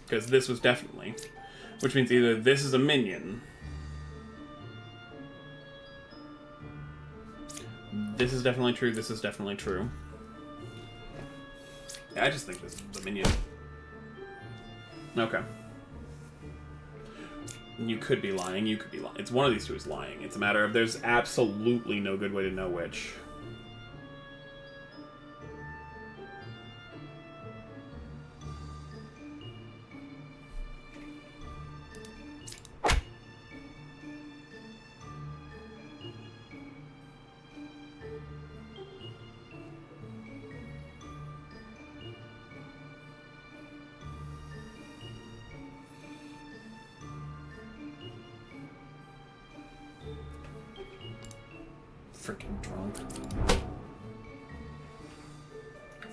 Because this was definitely. Which means either this is a minion. This is definitely true. This is definitely true. Yeah, I just think this is the minion. Okay. You could be lying. You could be lying. It's one of these two is lying. It's a matter of there's absolutely no good way to know which. Freaking drunk.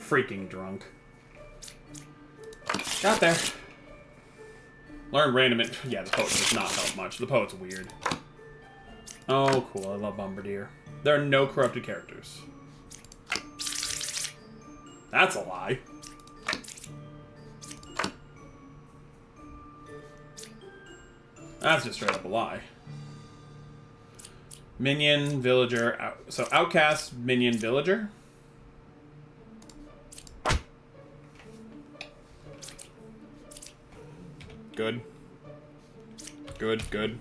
Freaking drunk. Got there. Learn random. Yeah, the poet does not help much. The poet's weird. Oh, cool. I love Bombardier. There are no corrupted characters. That's a lie. That's just straight up a lie. Minion, villager, so outcast, minion, villager. Good. Good, good.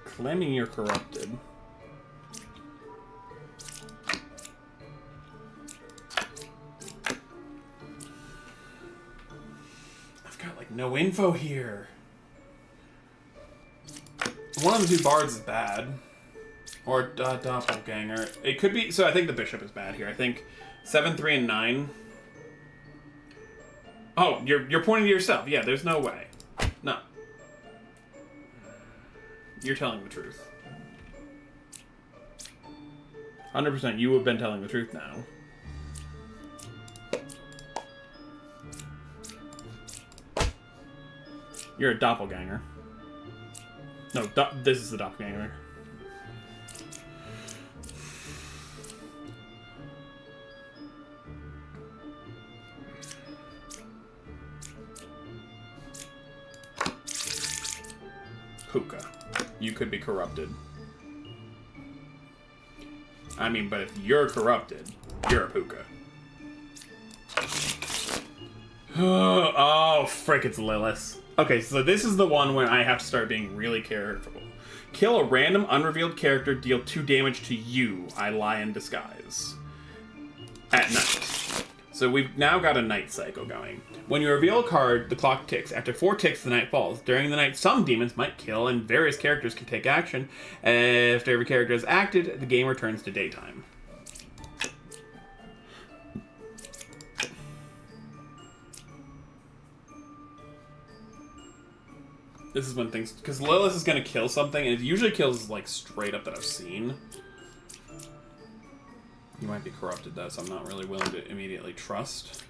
Claiming you're corrupted. I've got, like, no info here. One of the two bards is bad. Or doppelganger. It could be... So I think the bishop is bad here. I think 7, 3, and 9. Oh, you're pointing to yourself. Yeah, there's no way. No. You're telling the truth. 100% you have been telling the truth now. You're a doppelganger. No, this is the doppelganger. Puka. You could be corrupted. I mean, but if you're corrupted, you're a Puka. Oh, frick, it's Lilith. Okay, so this is the one where I have to start being really careful. Kill a random unrevealed character, deal 2 damage to you. I lie in disguise. At night. So we've now got a night cycle going. When you reveal a card, the clock ticks. After 4 ticks, the night falls. During the night, some demons might kill, and various characters can take action. After every character has acted, the game returns to daytime. This is when things... Because Lilith is going to kill something, and it usually kills, like, straight up that I've seen. You might be corrupted, though, so I'm not really willing to immediately trust.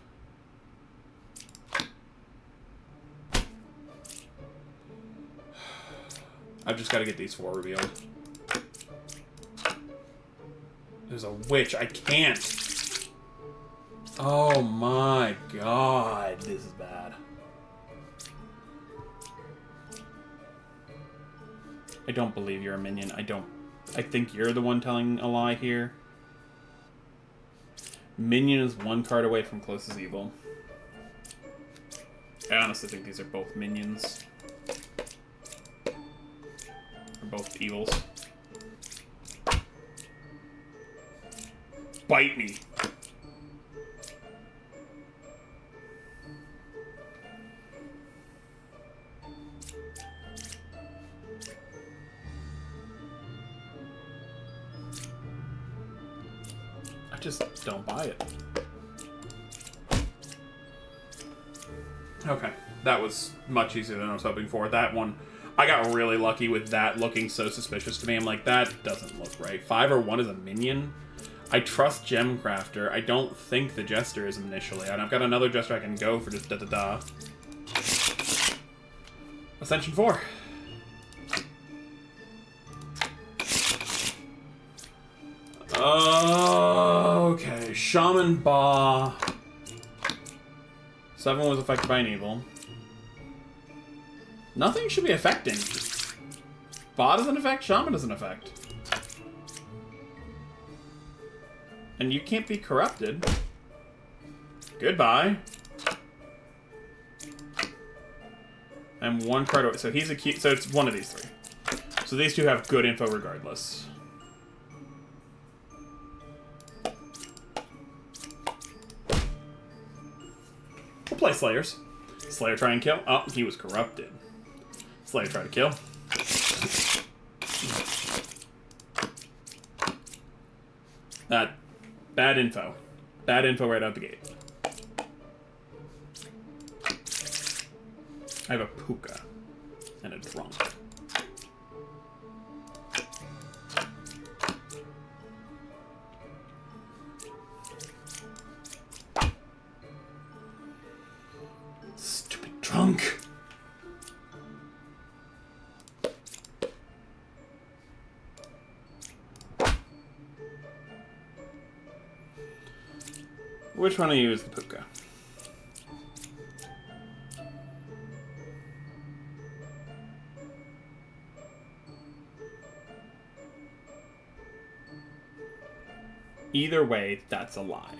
I've just got to get these 4 revealed. There's a witch. I can't. Oh my god. This is bad. I don't believe you're a minion. I think you're the one telling a lie here. Minion is 1 card away from closest evil. I honestly think these are both minions. Or both evils. Bite me. I just don't buy it. Okay, that was much easier than I was hoping for. That one, I got really lucky with that looking so suspicious to me. I'm like, that doesn't look right. 5 or 1 is a minion. I trust Gemcrafter. I don't think the Jester is initially. And I've got another Jester I can go for just da-da-da. Ascension 4. Okay, Shaman Ba. 7 was affected by an evil. Nothing should be affecting. Ba doesn't affect, Shaman doesn't affect. And you can't be corrupted. Goodbye. And 1 card away. So he's a key. So it's one of these 3. So these 2 have good info regardless. We'll play Slayers. Slayer try and kill. Oh, he was corrupted. Slayer try to kill. That bad info. Bad info right out the gate. I have a Puka and a Drunk. Stupid Drunk. Which one of you is the Puka? Either way, that's a lie.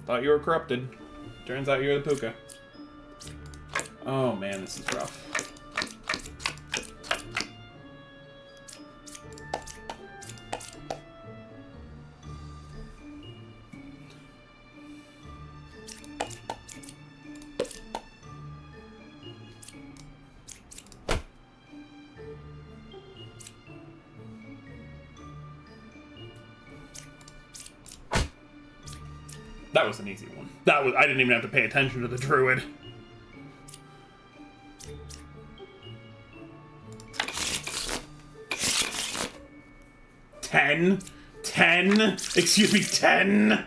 Thought you were corrupted. Turns out you're the Puka. Oh man, this is rough. That was an easy one. I didn't even have to pay attention to the druid. 10? 10? Excuse me, 10?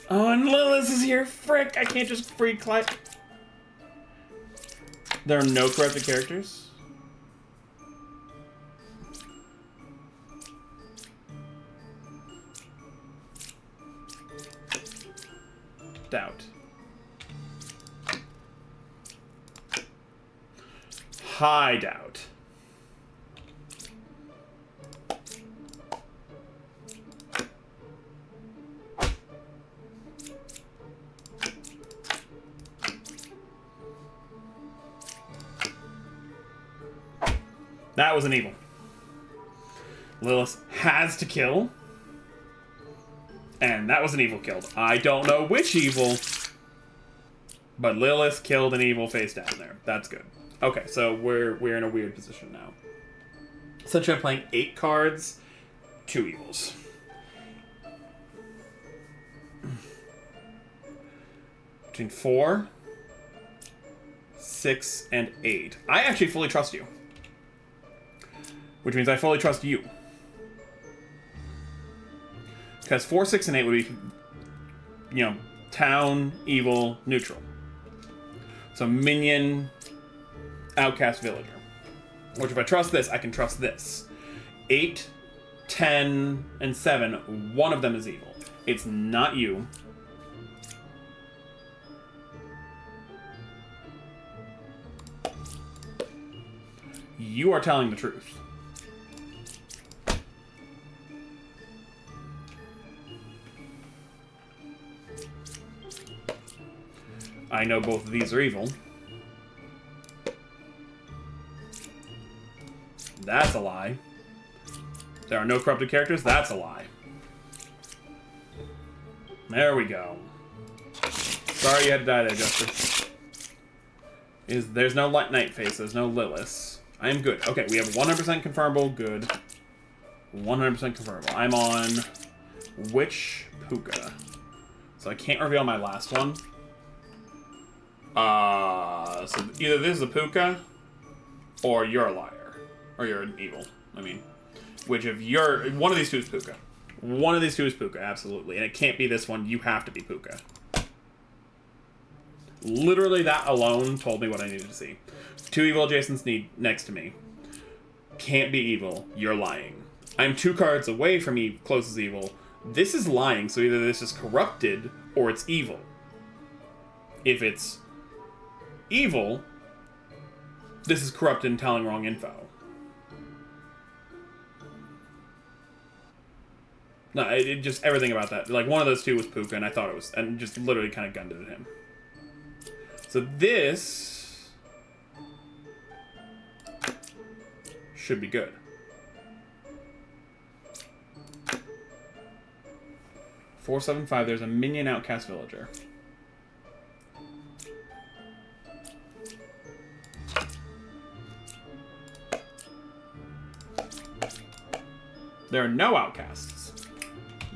Oh, and Lilith is here. Frick, I can't just free click. There are no corrupted characters? Doubt. High doubt. That was an evil. Lilith has to kill. And that was an evil killed. I don't know which evil, but Lilith killed an evil face down there. That's good. Okay, so we're in a weird position now. Essentially, I'm playing 8 cards, 2 evils. Between 4, 6, and 8. I actually fully trust you. Which means I fully trust you. Because 4, 6, and 8 would be, you know, town, evil, neutral. So minion, outcast, villager. Which if I trust this, I can trust this. 8, 10, and 7, one of them is evil. It's not you. You are telling the truth. I know both of these are evil. That's a lie. There are no corrupted characters. That's a lie. There we go. Sorry you had to die there, Justice. There's no Light Night face. There's no Lilith. I am good. Okay, we have 100% confirmable. Good. 100% confirmable. I'm on which Puka? So I can't reveal my last one. So either this is a Puka, or you're a liar. Or you're an evil. I mean, which if you're... One of these two is Puka. One of these two is Puka, absolutely. And it can't be this one. You have to be Puka. Literally that alone told me what I needed to see. 2 evil adjacents next to me. Can't be evil. You're lying. I'm 2 cards away from close as evil. This is lying, so either this is corrupted or it's evil. If it's evil, this is corrupted and telling wrong info. No, it just everything about that. Like, one of those two was Puka, and I thought it was... And just literally kind of gunned it at him. So this... should be good. 475, there's a minion outcast villager. There are no outcasts.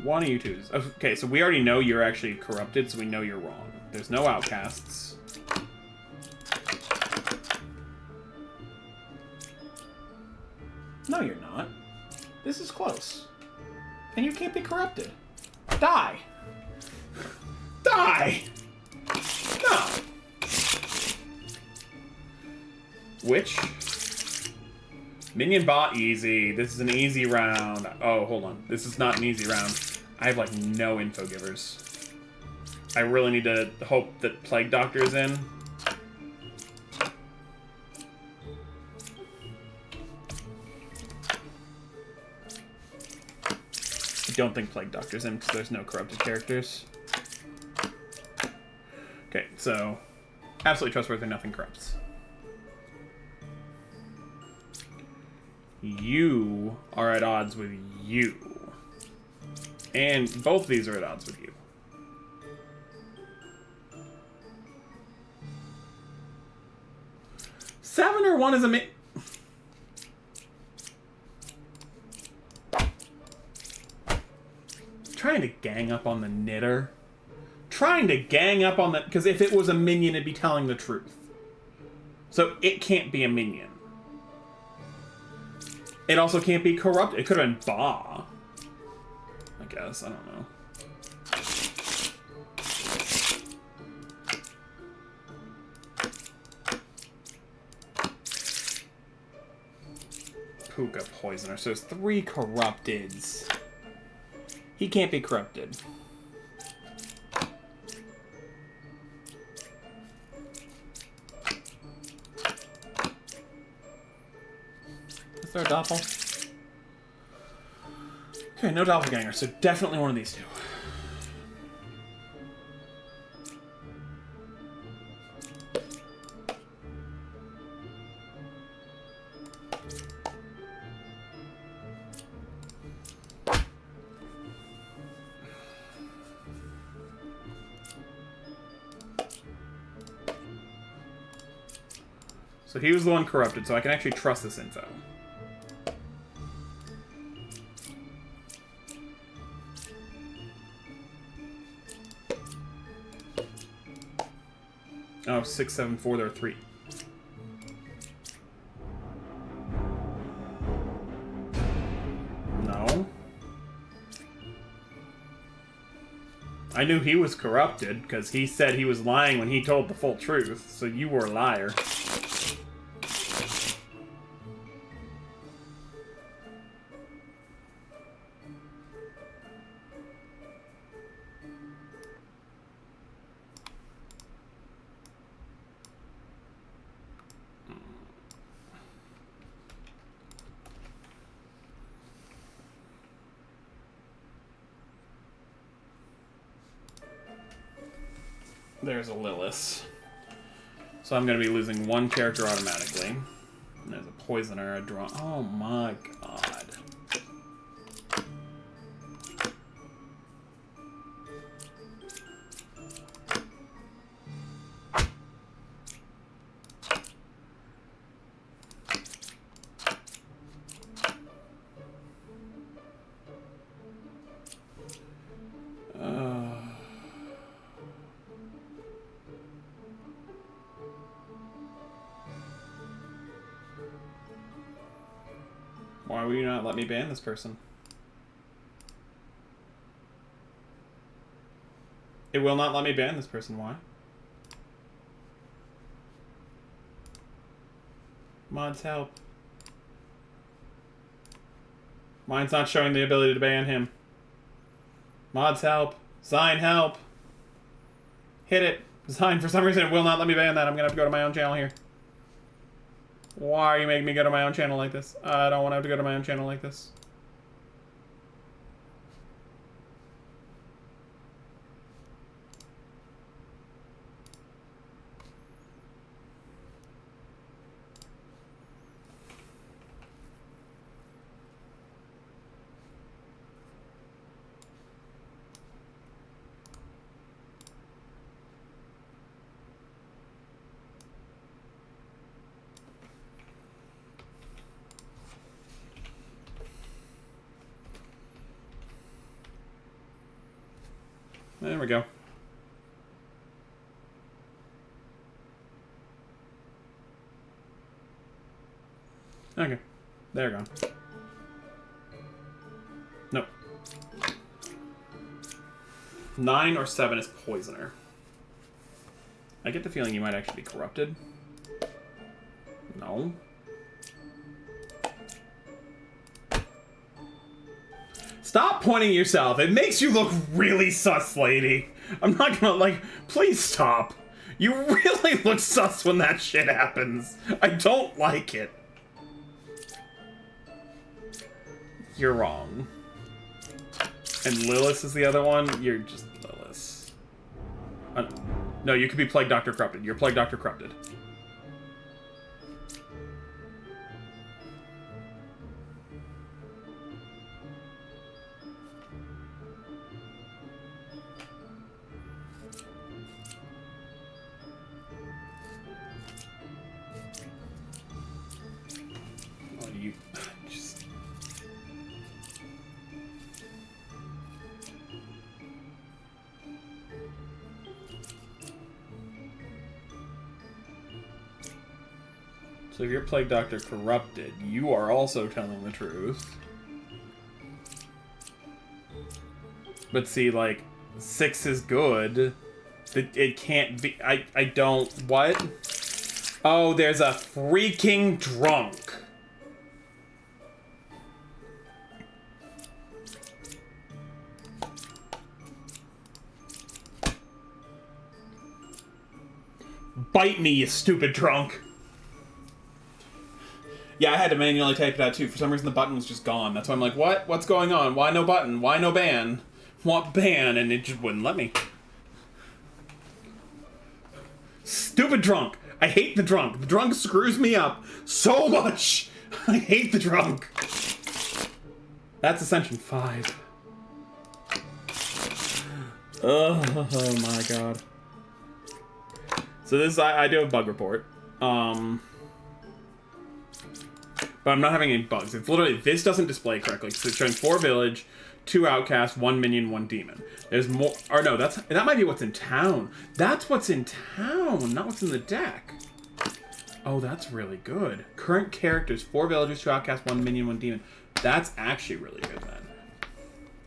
One of you twos. Okay, so we already know you're actually corrupted, so we know you're wrong. There's no outcasts. No, you're not. This is close. And you can't be corrupted. Die! Die! No! Which? Minion bot easy. This is an easy round. Oh, hold on. This is not an easy round. I have, like, no info givers. I really need to hope that Plague Doctor is in. I don't think Plague Doctor's in because there's no corrupted characters. Okay, so absolutely trustworthy, nothing corrupts. You are at odds with you. And both of these are at odds with you. Seven or one is a trying to gang up on the knitter. Trying to gang up on the... Because if it was a minion, it'd be telling the truth. So it can't be a minion. It also can't be corrupted. It could have been Ba. guess. I don't know. Puka Poisoner. So it's 3 corrupteds. He can't be corrupted. Is there a doppel? Okay, no doppelganger, so definitely one of these two. So he was the one corrupted, so I can actually trust this info. Oh, 6, 7, 4, there are 3. No. I knew he was corrupted, because he said he was lying when he told the full truth, so you were a liar. There's a Lilith. So I'm going to be losing 1 character automatically. And there's a Poisoner, a draw. Oh my god. Why will you not let me ban this person? It will not let me ban this person. Why? Mods, help. Mine's not showing the ability to ban him. Mods, help. Zine, help. Hit it. Zine, for some reason, it will not let me ban that. I'm gonna have to go to my own channel here. Why are you making me go to my own channel like this? I don't want to have to go to my own channel like this. There we go. Okay. They're gone. No. 9 or 7 is Poisoner. I get the feeling you might actually be corrupted. No. Stop pointing yourself. It makes you look really sus, lady. I'm not gonna, like, please stop. You really look sus when that shit happens. I don't like it. You're wrong. And Lilith is the other one? You're just Lilith. No, you could be Plague Doctor Corrupted. You're Plague Doctor Corrupted. So if you're Plague Doctor Corrupted, you are also telling the truth. But see, like, 6 is good. It can't be... I don't... What? Oh, there's a freaking drunk. Bite me, you stupid drunk. Yeah, I had to manually type it out too. For some reason, the button was just gone. That's why I'm like, what? What's going on? Why no button? Why no ban? Want ban? And it just wouldn't let me. Stupid drunk. I hate the drunk. The drunk screws me up so much. I hate the drunk. That's Ascension 5. Oh my god. So this, I do a bug report. But I'm not having any bugs. It's literally, this doesn't display correctly. So it's showing 4 village, 2 outcast, 1 minion, 1 demon. There's more, or no, that might be what's in town. That's what's in town, not what's in the deck. Oh, that's really good. Current characters, 4 villagers, 2 outcasts, 1 minion, 1 demon. That's actually really good then.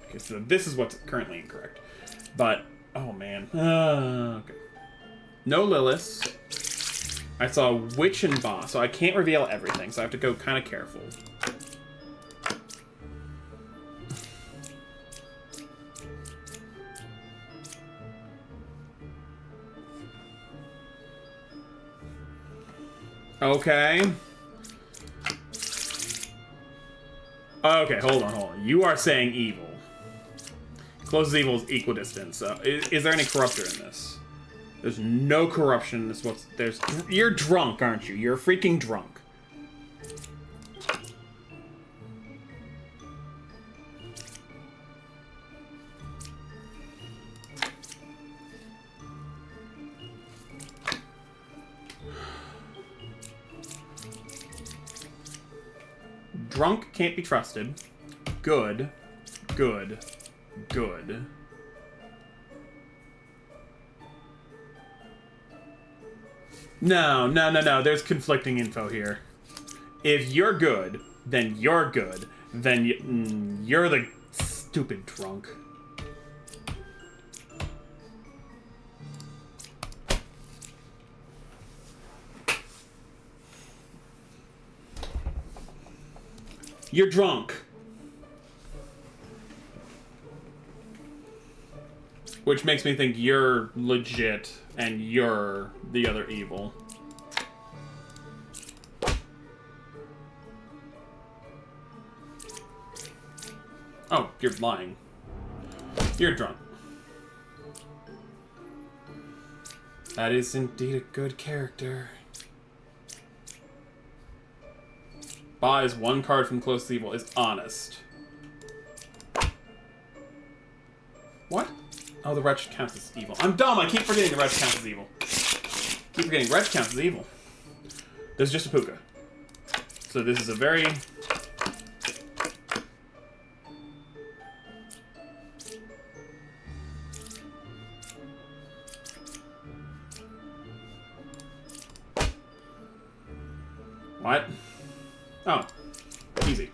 Okay, so this is what's currently incorrect. But, oh man. Okay. No Lilith. I saw Witch and Boss, so I can't reveal everything, so I have to go kind of careful. Okay. Okay, hold on. You are saying evil. Closest evil is equidistant, so is there any corruptor in this? There's no corruption. This what's there's. You're drunk, aren't you? You're freaking drunk. Drunk can't be trusted. Good. Good. Good. No. There's conflicting info here. If you're good, then you're good. Then you're the stupid drunk. You're drunk. Which makes me think you're legit and you're the other evil. Oh, you're lying. You're drunk. That is indeed a good character. Buys 1 card from Close Evil is honest. What? Oh, the Wretch counts as evil. I'm dumb, I keep forgetting the Wretch counts as evil. Keep forgetting Wretch counts as evil. There's just a Puka. So this is a very... What? Oh. Easy.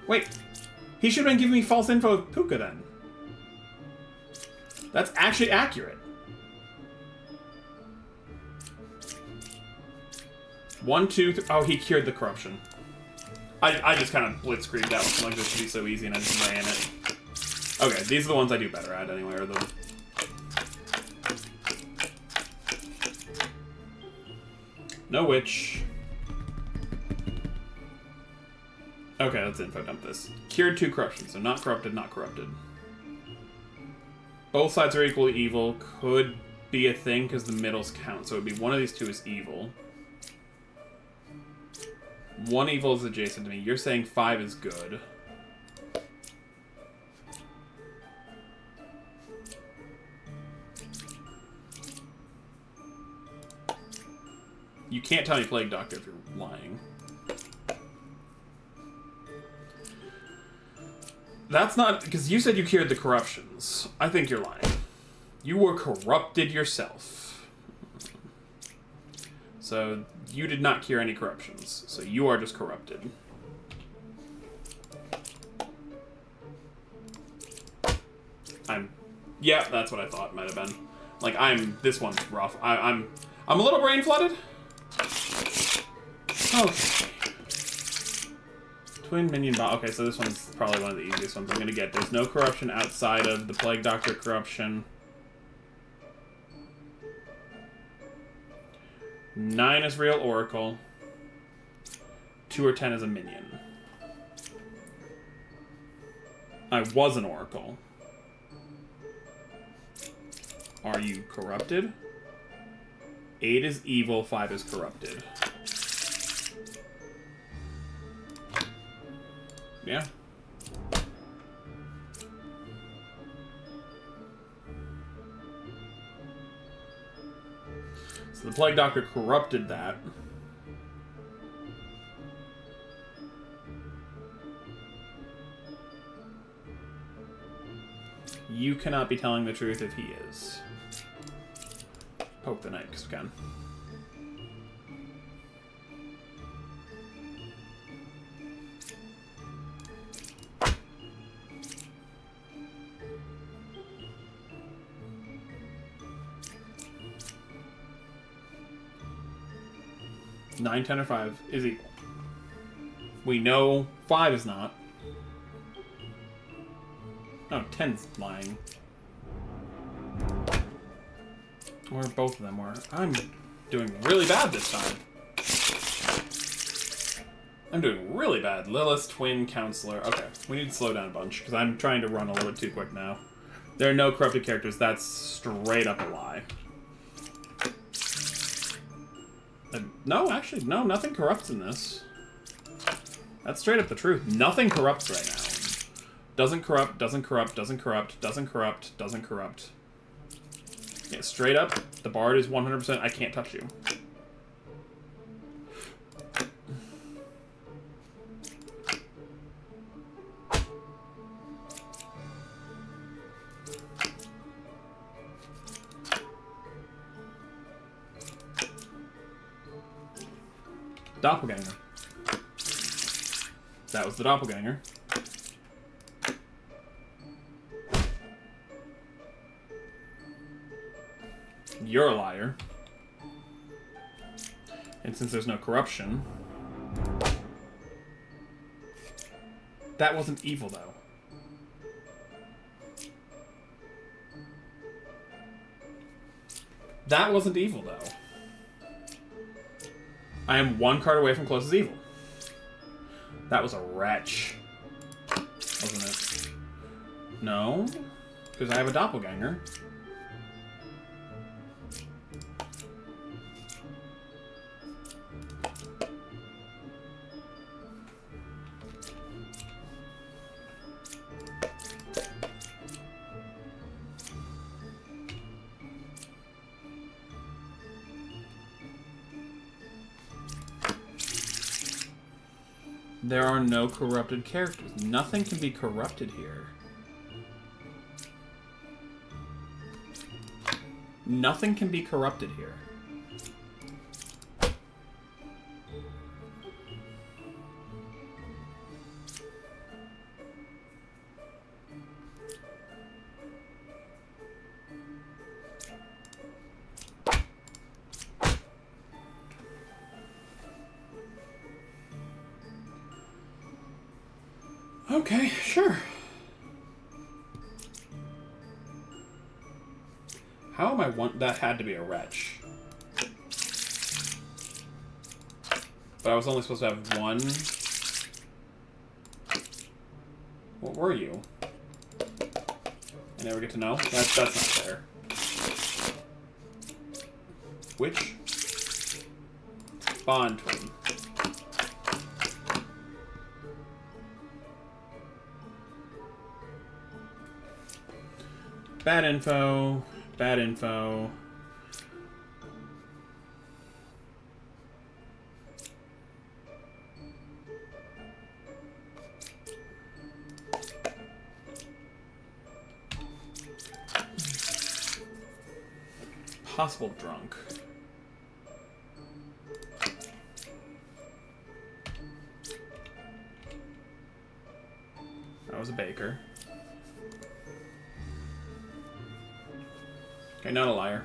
Wait. He should have been giving me false info of Puka then. That's actually accurate. 1, 2, 3. Oh, he cured the corruption. I just kind of blitzkrieged that one. Like, this should be so easy, and I just ran it. Okay, these are the ones I do better at anyway, or the... No witch. Okay, let's info dump this. Cured 2 corruption, so not corrupted, not corrupted. Both sides are equally evil. Could be a thing because the middles count. So it would be one of these 2 is evil. 1 evil is adjacent to me. You're saying 5 is good. You can't tell me Plague Doctor if you're lying. That's not... Because you said you cured the corruptions. I think you're lying. You were corrupted yourself. So, you did not cure any corruptions. So, you are just corrupted. Yeah, that's what I thought it might have been. Like, this one's rough. I'm a little brain flooded. Okay. Twin minion bomb. Okay, so this one's probably one of the easiest ones I'm gonna get. There's no corruption outside of the Plague Doctor corruption. 9 is real Oracle. 2 or 10 is a minion. I was an Oracle. Are you corrupted? 8 is evil, 5 is corrupted. Yeah. So the Plague Doctor corrupted that. You cannot be telling the truth if he is. Poke the knight, because we can. Nine, 10, or 5 is evil. We know 5 is not. No, 10's lying. Or both of them were. I'm doing really bad this time. I'm doing really bad. Lilith, Twin, Counselor. Okay, we need to slow down a bunch, because I'm trying to run a little bit too quick now. There are no corrupted characters. That's straight up a lie. No, actually, no, nothing corrupts in this. That's straight up the truth. Nothing corrupts right now. Doesn't corrupt, doesn't corrupt, doesn't corrupt, doesn't corrupt, doesn't corrupt. Yeah, straight up, the bard is 100%, I can't touch you. Doppelganger. That was the doppelganger. You're a liar. And since there's no corruption... That wasn't evil, though. That wasn't evil, though. I am 1 card away from closest evil. That was a wretch. Wasn't it? No. Because I have a doppelganger. There are no corrupted characters. Nothing can be corrupted here. Nothing can be corrupted here. Okay, sure. How am I that had to be a wretch. But I was only supposed to have 1. What were you? I never get to know? That's not fair. Which? Bond Twin. Bad info. Bad info. Possible drunk. That was a baker. Okay, not a liar.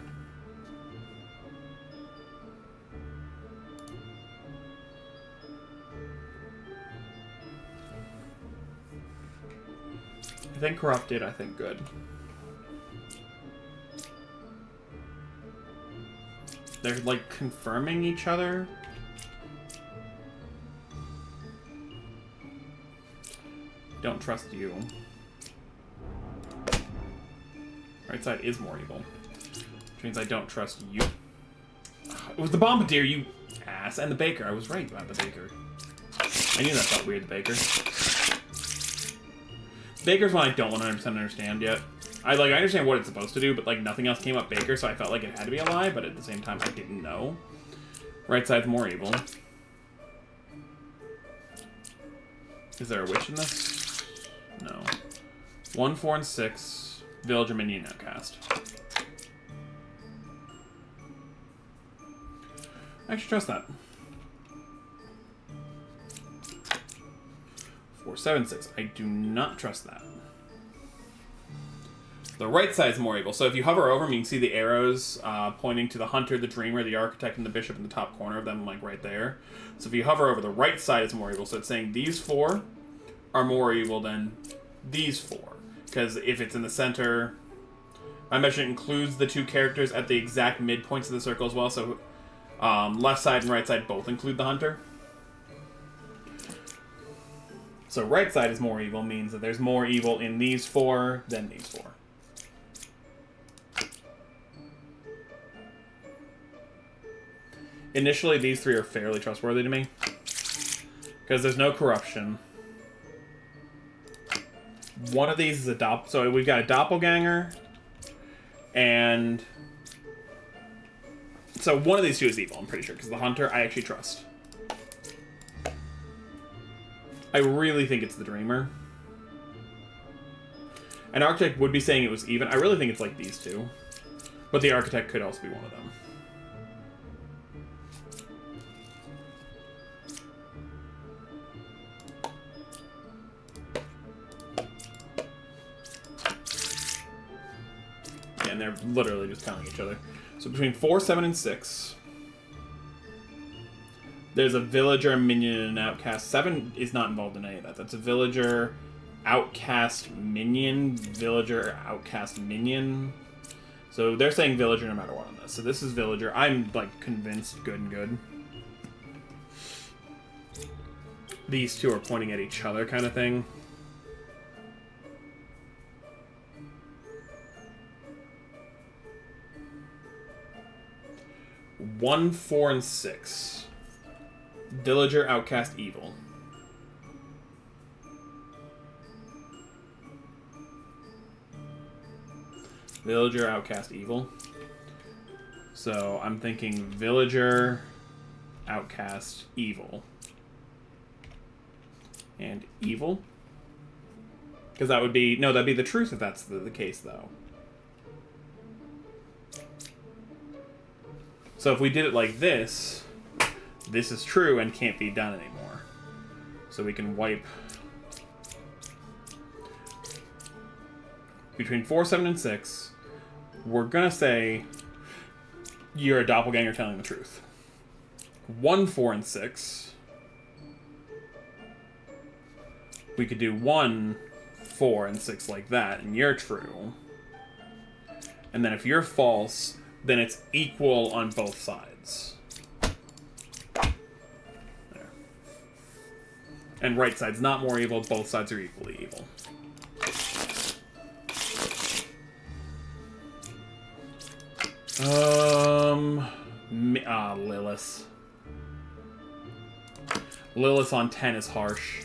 I think corrupted, I think good. They're, like, confirming each other. Don't trust you. Right side is more evil. Which means I don't trust you. It was the Bombardier, you ass. And the Baker. I was right about the Baker. I knew that felt weird, the Baker. Baker's one I don't 100% understand yet. I understand what it's supposed to do, but, like, nothing else came up Baker, so I felt like it had to be a lie, but at the same time, I didn't know. Right side's more evil. Is there a witch in this? No. 1, 4, and 6. Villager, minion, outcast. I actually trust that. 4, 7, 6. I do not trust that. The right side is more evil. So if you hover over them, you can see the arrows pointing to the Hunter, the Dreamer, the Architect, and the Bishop in the top corner of them, like right there. So if you hover over, the right side is more evil. So it's saying these 4 are more evil than these 4. Because if it's in the center, I imagine it includes the 2 characters at the exact midpoints of the circle as well. So left side and right side both include the Hunter. So right side is more evil means that there's more evil in these 4 than these 4. Initially, these 3 are fairly trustworthy to me. Because there's no corruption. One of these is a so we've got a doppelganger. And so one of these 2 is evil, I'm pretty sure. Because the Hunter, I actually trust. I really think it's the Dreamer. An Architect would be saying it was even. I really think it's like these 2. But the Architect could also be one of them. And they're literally just telling each other. So between 4, 7, and 6, there's a Villager, Minion, and Outcast. 7 is not involved in any of that. That's a Villager, Outcast, Minion, Villager, Outcast, Minion. So they're saying Villager no matter what on this. So this is Villager. I'm, like, convinced good and good. These 2 are pointing at each other kind of thing. 1, 4, and 6. Villager, Outcast, Evil. Villager, Outcast, Evil. So I'm thinking Villager, Outcast, Evil. And Evil? Because that would be... No, that'd be the truth if that's the case, though. So if we did it like this, this is true and can't be done anymore. So we can wipe between 4, 7, and 6. We're gonna say you're a doppelganger telling the truth. 1, 4, and 6. We could do 1, 4, and 6 like that, and you're true. And then if you're false, then it's equal on both sides. There. And right side's not more evil, both sides are equally evil. Lilith. Lilith on 10 is harsh.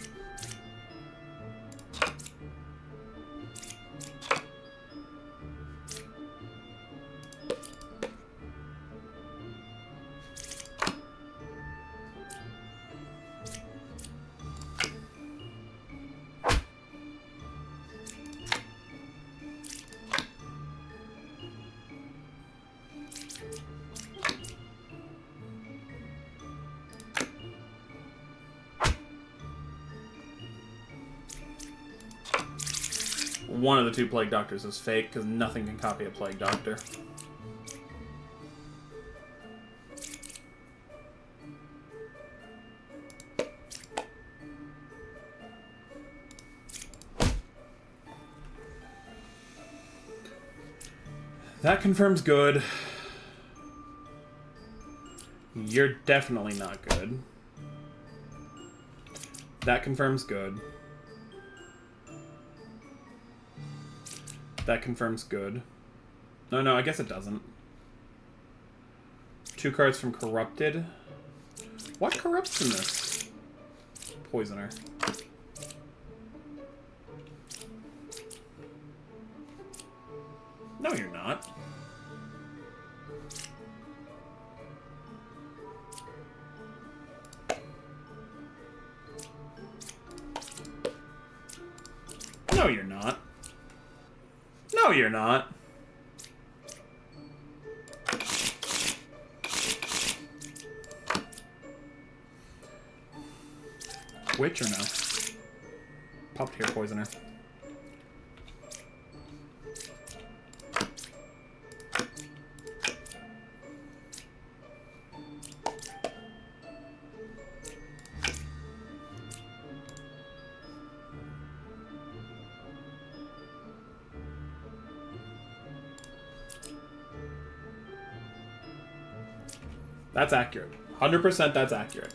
One of the 2 Plague Doctors is fake, because nothing can copy a Plague Doctor. That confirms good. You're definitely not good. That confirms good. That confirms good. No, I guess it doesn't. 2 cards from Corrupted. What corrupts in this? Poisoner. No, you're not. No, you're not. No, you're not. Witch or no? Puppeteer Poisoner. That's accurate. 100% that's accurate.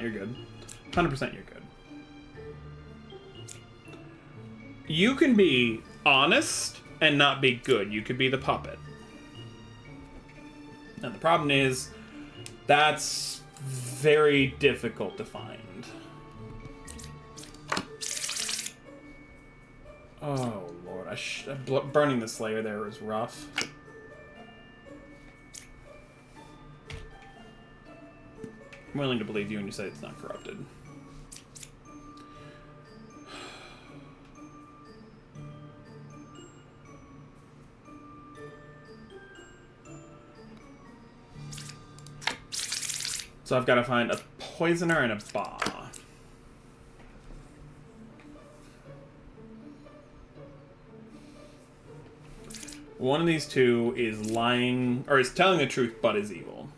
You're good. 100% you're good. You can be honest and not be good. You could be the puppet. And the problem is, that's very difficult to find. Oh, Lord. Burning the Slayer there was rough. I'm willing to believe you when you say it's not corrupted. So I've got to find a Poisoner and a Ba. One of these two is lying, or is telling the truth, but is evil.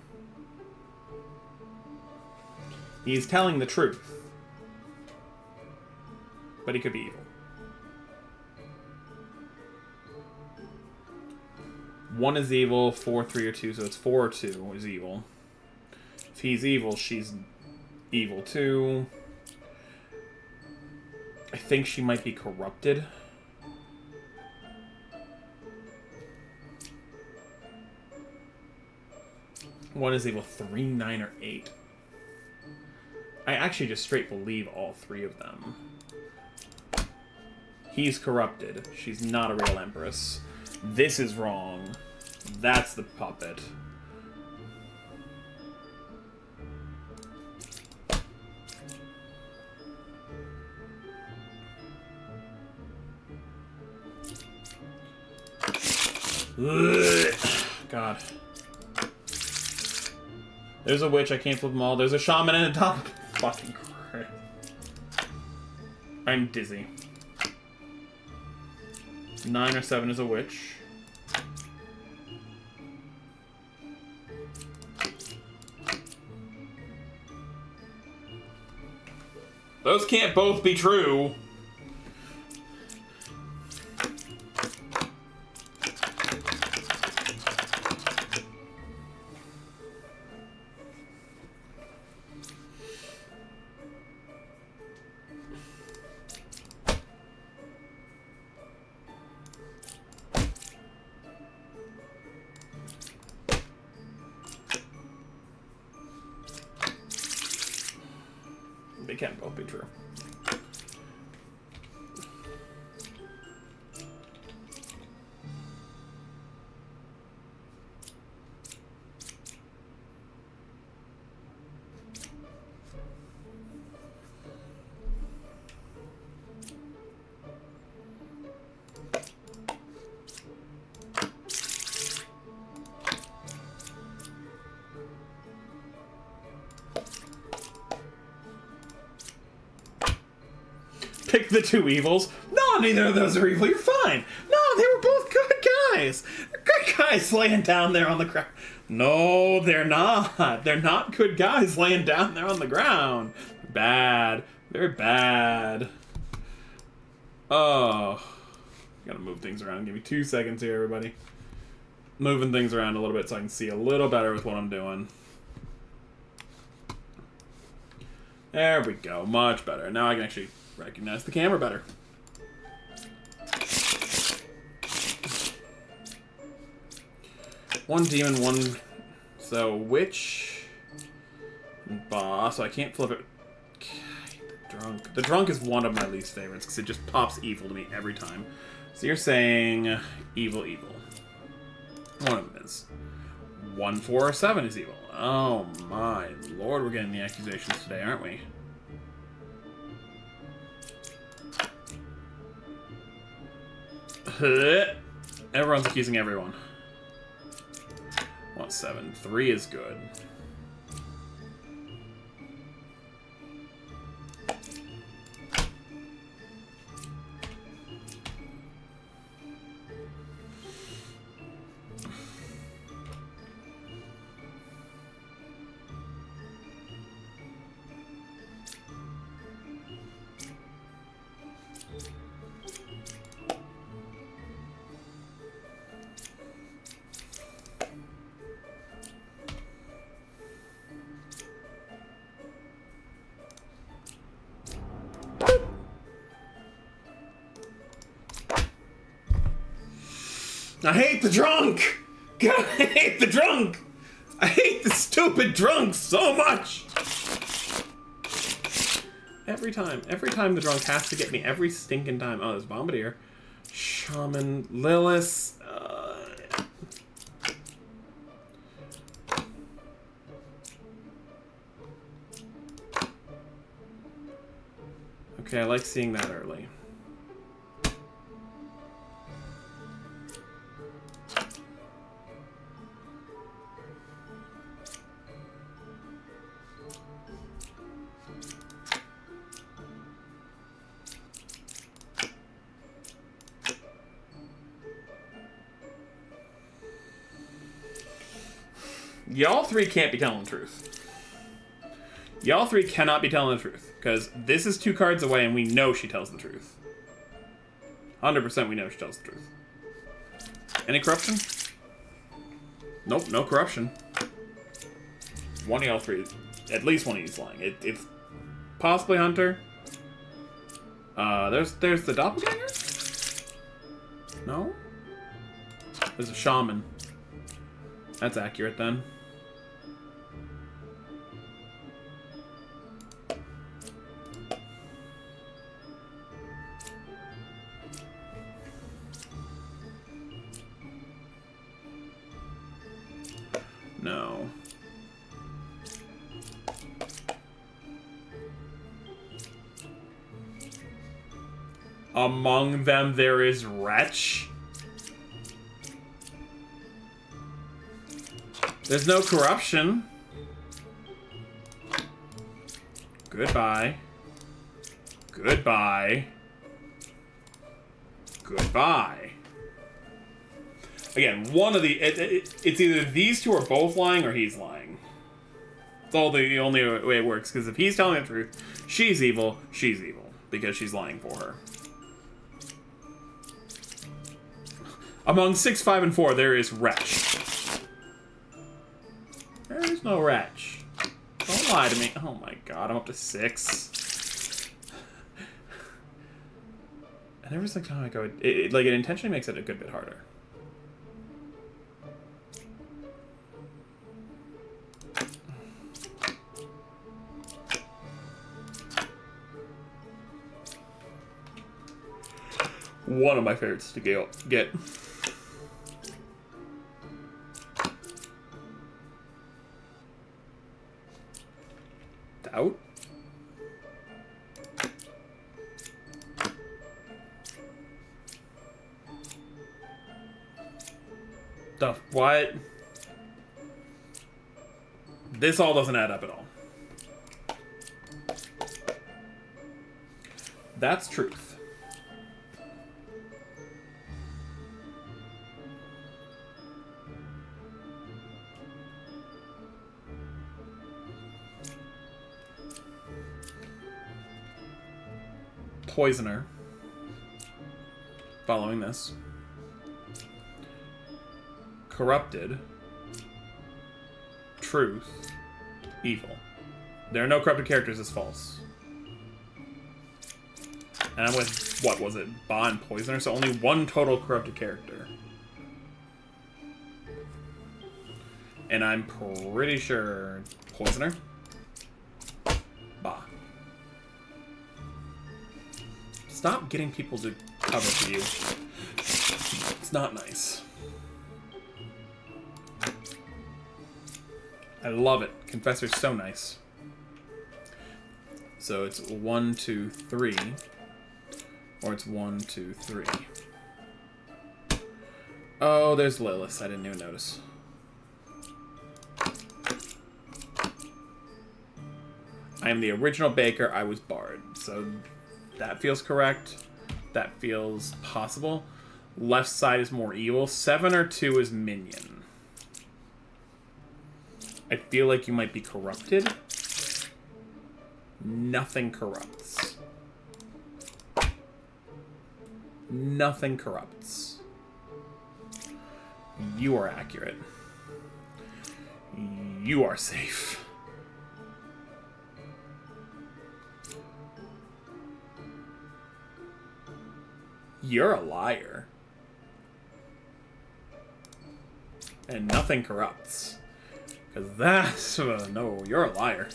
He's telling the truth, but he could be evil. One is evil, 4, 3, or 2, so it's 4 or 2 is evil. If he's evil, she's evil too. I think she might be corrupted. One is evil, 3, 9, or 8. I actually just straight believe all 3 of them. He's corrupted. She's not a real Empress. This is wrong. That's the puppet. Ugh. God. There's a witch, I can't flip them all. There's a shaman and a top. Fucking Christ. I'm dizzy. 9 or 7 is a witch. Those can't both be true. They can't both be true. Pick the 2 evils. No, neither of those are evil. You're fine. No, they were both good guys. They're good guys laying down there on the ground. No, they're not. They're not good guys laying down there on the ground. Bad. Very bad. Oh. Gotta move things around. Give me 2 seconds here, everybody. Moving things around a little bit so I can see a little better with what I'm doing. There we go. Much better. Now I can actually recognize the camera better. One demon, one... So, which... boss? So I can't flip it. The drunk. The drunk is one of my least favorites because it just pops evil to me every time. So you're saying evil, evil. One of them is. 1, 4, or 7 is evil. Oh my lord, we're getting the accusations today, aren't we? Everyone's accusing everyone. 1, 7, 3 is good. I hate the drunk! God, I hate the drunk! I hate the stupid drunk so much! Every time the drunk has to get me every stinking time. Oh, there's Bombardier. Shaman, Lilith. Okay, I like seeing that early. Y'all three can't be telling the truth. Y'all three cannot be telling the truth. Because this is 2 cards away and we know she tells the truth. 100% we know she tells the truth. Any corruption? Nope, no corruption. One of y'all three. At least one of you's lying. It's possibly Hunter. There's the doppelganger? No? There's a shaman. That's accurate then. No. Among them there is Wretch. There's no corruption. Goodbye. Goodbye. Goodbye. Again, one of the... it's either these two are both lying or he's lying. It's all the only way it works. Because if he's telling the truth, she's evil. Because she's lying for her. Among 6, 5, and 4, there is Wretch. There is no Wretch. Don't lie to me. Oh my god, I'm up to 6. And every single time I go, it intentionally makes it a good bit harder. One of my favorites to get. Out. The what? This all doesn't add up at all. That's truth. Poisoner. Following this. Corrupted. Truth. Evil. There are no corrupted characters as false. And I'm with, what was it? Ba and Poisoner? So only one total corrupted character. And I'm pretty sure Poisoner. Ba. Stop getting people to cover for you. It's not nice. I love it. Confessor's so nice. So it's 1, 2, 3. Or it's 1, 2, 3. Oh, there's Lilith. I didn't even notice. I am the original baker. I was Bard. So that feels correct. That feels possible. Left side is more evil. 7 or 2 is minion. I feel like you might be corrupted. Nothing corrupts. Nothing corrupts. You are accurate. You are safe. You're a liar. And nothing corrupts. Because that's... no, you're a liar.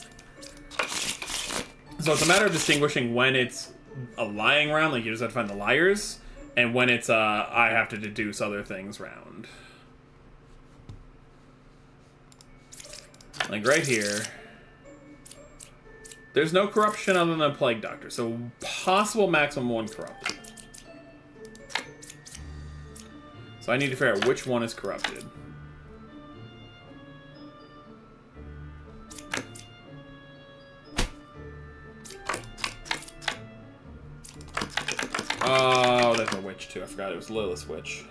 So it's a matter of distinguishing when it's a lying round, like you just have to find the liars, and when it's I have to deduce other things round. Like right here. There's no corruption other than a Plague Doctor, so possible maximum 1 corrupted. So I need to figure out which one is corrupted. Oh, there's a witch too. I forgot it was Lilith's witch.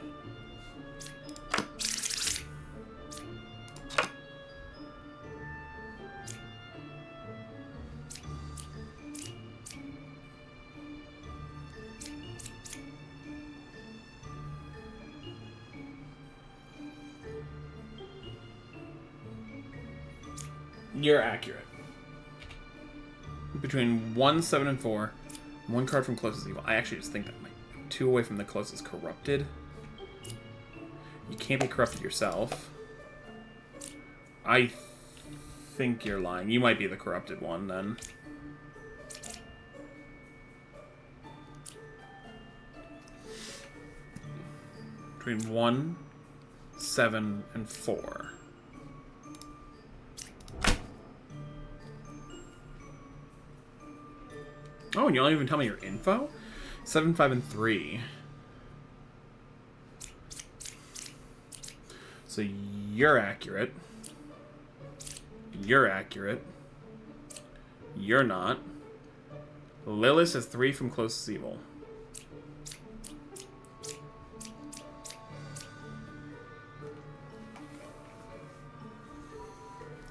You're accurate. Between 1, 7, and 4. 1 card from closest evil. I actually just think that might be 2 away from the closest corrupted. You can't be corrupted yourself. I think you're lying. You might be the corrupted one, then. Between 1, 7, and 4. Oh, and you don't even tell me your info? 7, 5, and 3. So you're accurate. You're accurate. You're not. Lilith is 3 from closest evil.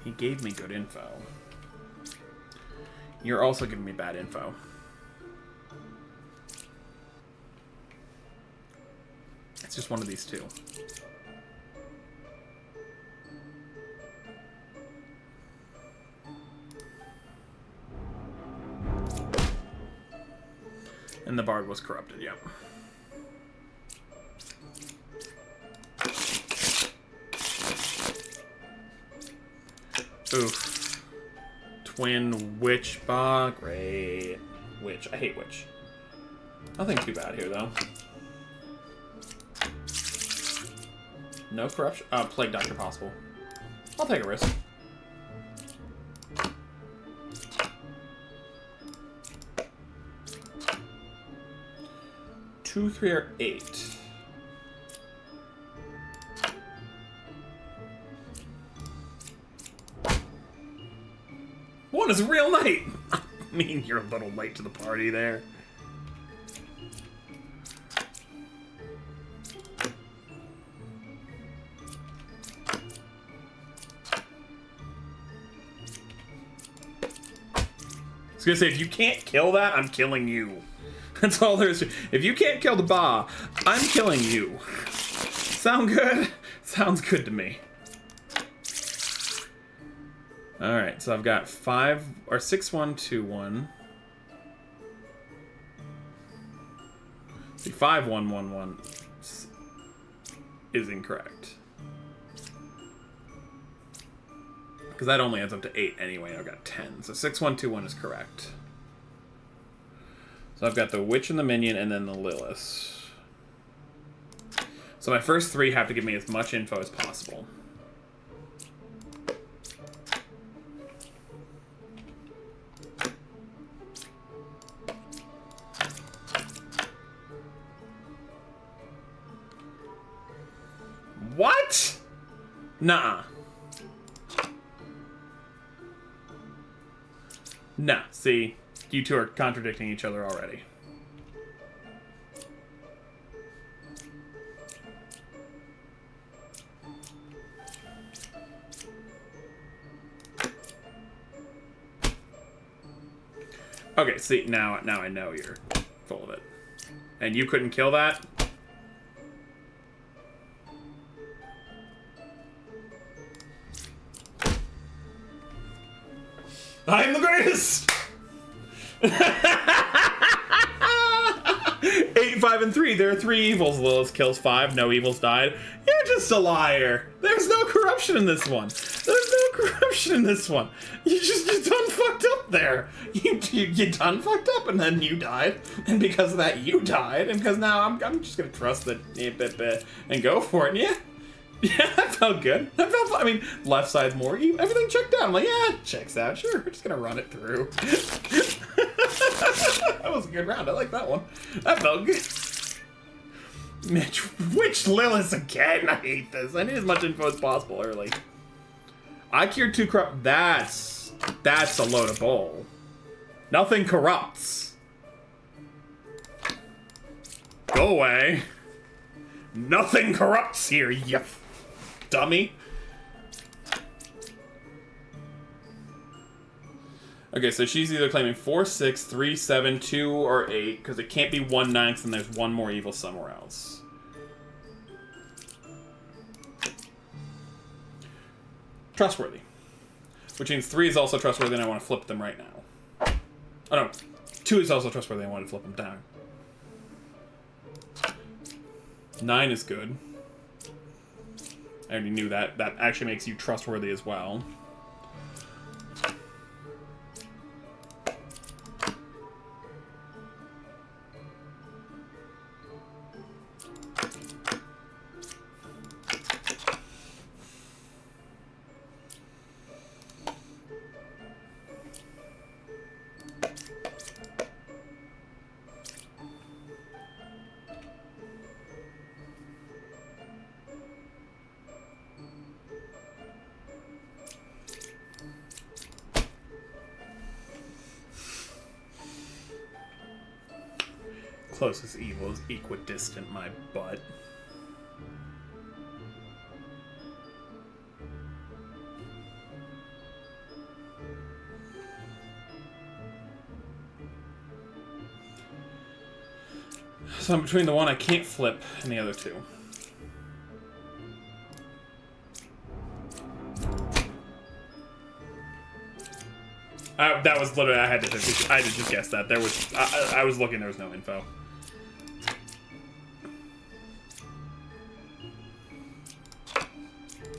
He gave me good info. You're also giving me bad info. It's just one of these two. And the bard was corrupted, yep. Oof. Twin witch ba. Great. Witch. I hate witch. Nothing too bad here, though. No corruption. Plague Doctor possible. I'll take a risk. 2, 3, or 8. One is real light. I mean, you're a little late to the party there. I was gonna say, if you can't kill that, I'm killing you. That's all there is. If you can't kill the Ba, I'm killing you. Sound good? Sounds good to me. Alright, so I've got 6, 1, 2, 1. See, 5, 1, 1, 1 is incorrect. Because that only adds up to 8 anyway. I've got 10. So 6, 1, 2, 1 is correct. So I've got the Witch and the Minion and then the Lilith. So my first 3 have to give me as much info as possible. What? Nuh-uh. No, see, you two are contradicting each other already. Okay, see, now I know you're full of it. And you couldn't kill that? I'm the greatest! 8, 5, and 3. There are 3 evils. Lilith kills 5. No evils died. You're just a liar. There's no corruption in this one. There's no corruption in this one. You done fucked up there. You done fucked up, and then you died. And because of that, you died. And because now I'm just gonna trust that and go for it. Yeah. Yeah, that felt good. That felt fun. I mean, left side's more evil. Everything checked out. I'm like, yeah, it checks out. Sure, we're just gonna run it through. That was a good round. I like that one. That felt good. Mitch, which Lilith again? I hate this. I need as much info as possible early. I cured 2 corrupt. That's a load of bull. Nothing corrupts. Go away. Nothing corrupts here, you dummy. Okay, so she's either claiming 4, 6, 3, 7, 2, or 8, because it can't be 1 9th, and there's 1 more evil somewhere else. Trustworthy. Which means 3 is also trustworthy, and I want to flip them right now. Oh no, 2 is also trustworthy, I want to flip them down. 9 is good. I already knew that. That actually makes you trustworthy as well. Closest evil is equidistant, my butt. So I'm between the one I can't flip and the other 2. That was literally, I had to just guess that. There was, I was looking, there was no info.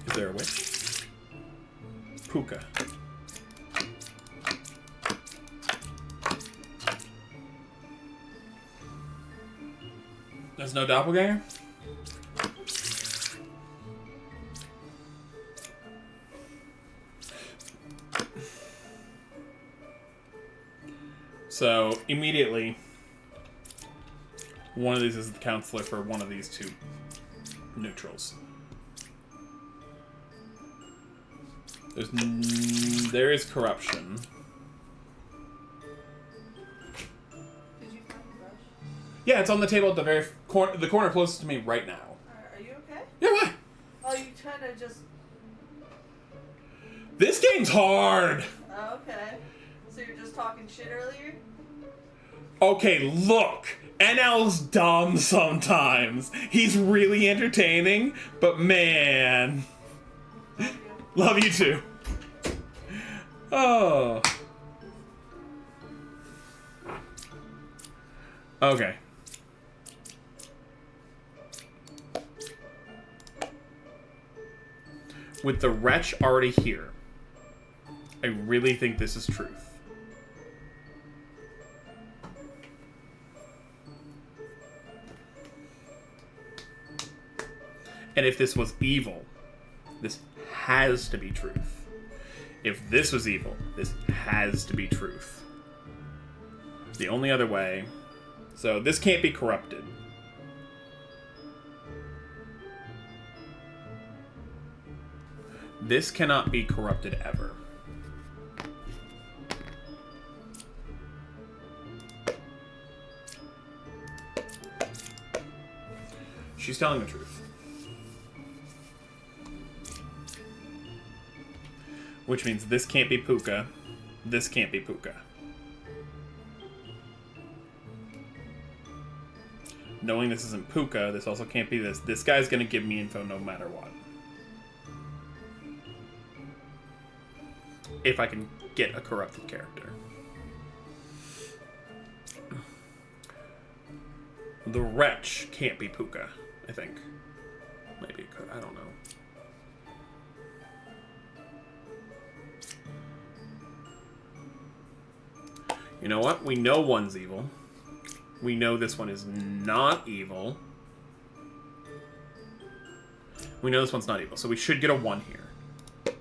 Is there a witch? Puka. There's no doppelganger? So, immediately, one of these is the counselor for one of these 2 neutrals. There is corruption. Did you find the brush? Yeah, it's on the table at the very corner, the corner closest to me right now. Are you okay? Yeah, why? Oh, you trying to just... This game's hard! Oh, okay. So you're just talking shit earlier? Okay, look! NL's dumb sometimes. He's really entertaining, but man. Love you too. Oh. Okay. With the wretch already here, I really think this is truth. And if this was evil, this has to be truth. If this was evil, this has to be truth. The only other way... So this can't be corrupted. This cannot be corrupted ever. She's telling the truth. Which means this can't be Puka. This can't be Puka. Knowing this isn't Puka, this also can't be this. This guy's gonna give me info no matter what. If I can get a corrupted character. The wretch can't be Puka, I think. Maybe it could, I don't know. You know what? We know one's evil. We know this one is not evil. We know this one's not evil, so we should get a 1 here.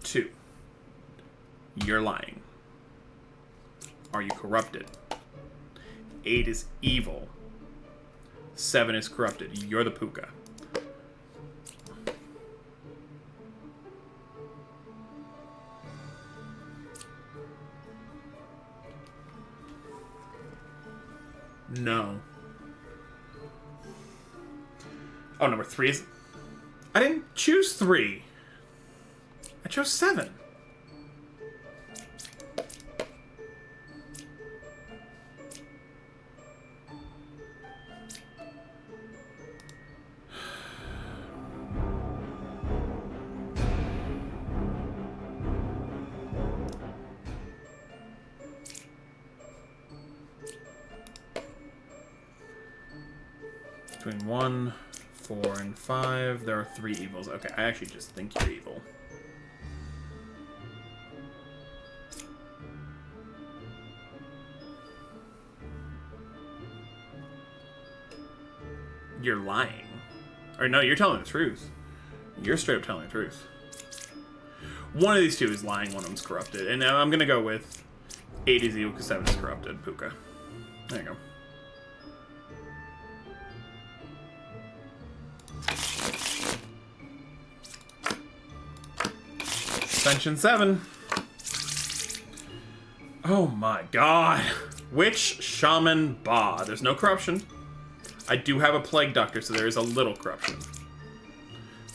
2. You're lying. Are you corrupted? 8 is evil. 7 is corrupted. You're the Puka. No. Oh, number 3 is... I didn't choose 3. I chose 7. Between 1, 4, and 5, there are 3 evils. Okay, I actually just think you're evil. You're lying. Or no, you're telling the truth. You're straight up telling the truth. One of these two is lying, one of them's corrupted. And now I'm gonna go with 8 is evil because 7 is corrupted. Puka. There you go. Ascension 7. Oh my god. Witch, Shaman, Ba. There's no corruption. I do have a Plague Doctor, so there is a little corruption.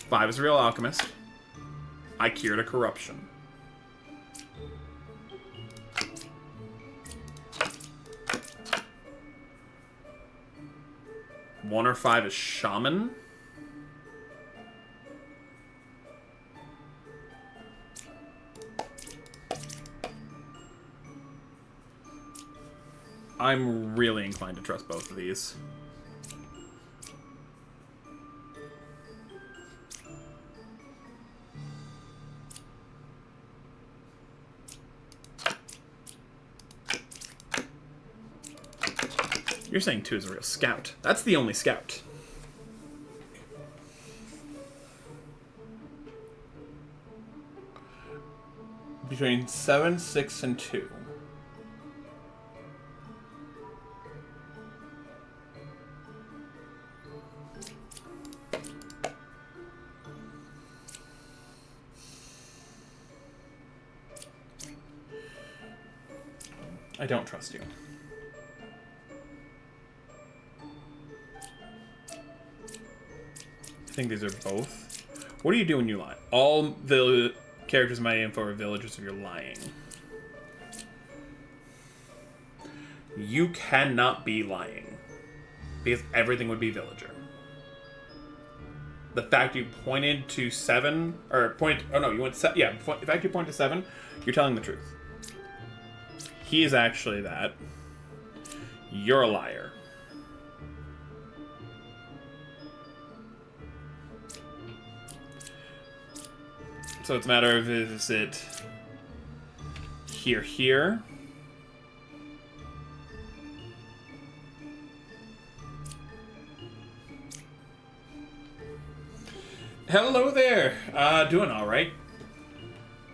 5 is a real alchemist. I cured a corruption. One or 5 is Shaman. I'm really inclined to trust both of these. You're saying 2 is a real scout. That's the only scout. Between 7, 6, and 2. I don't trust you. I think these are both. What do you do when you lie? All the characters in my info are villagers if you're lying. You cannot be lying. Because everything would be villager. The fact you pointed to 7, or pointed, oh no, you went, yeah, the fact you pointed to 7, you're telling the truth. He is actually that. You're a liar. So it's a matter of, is it here? Hello there. Doing all right.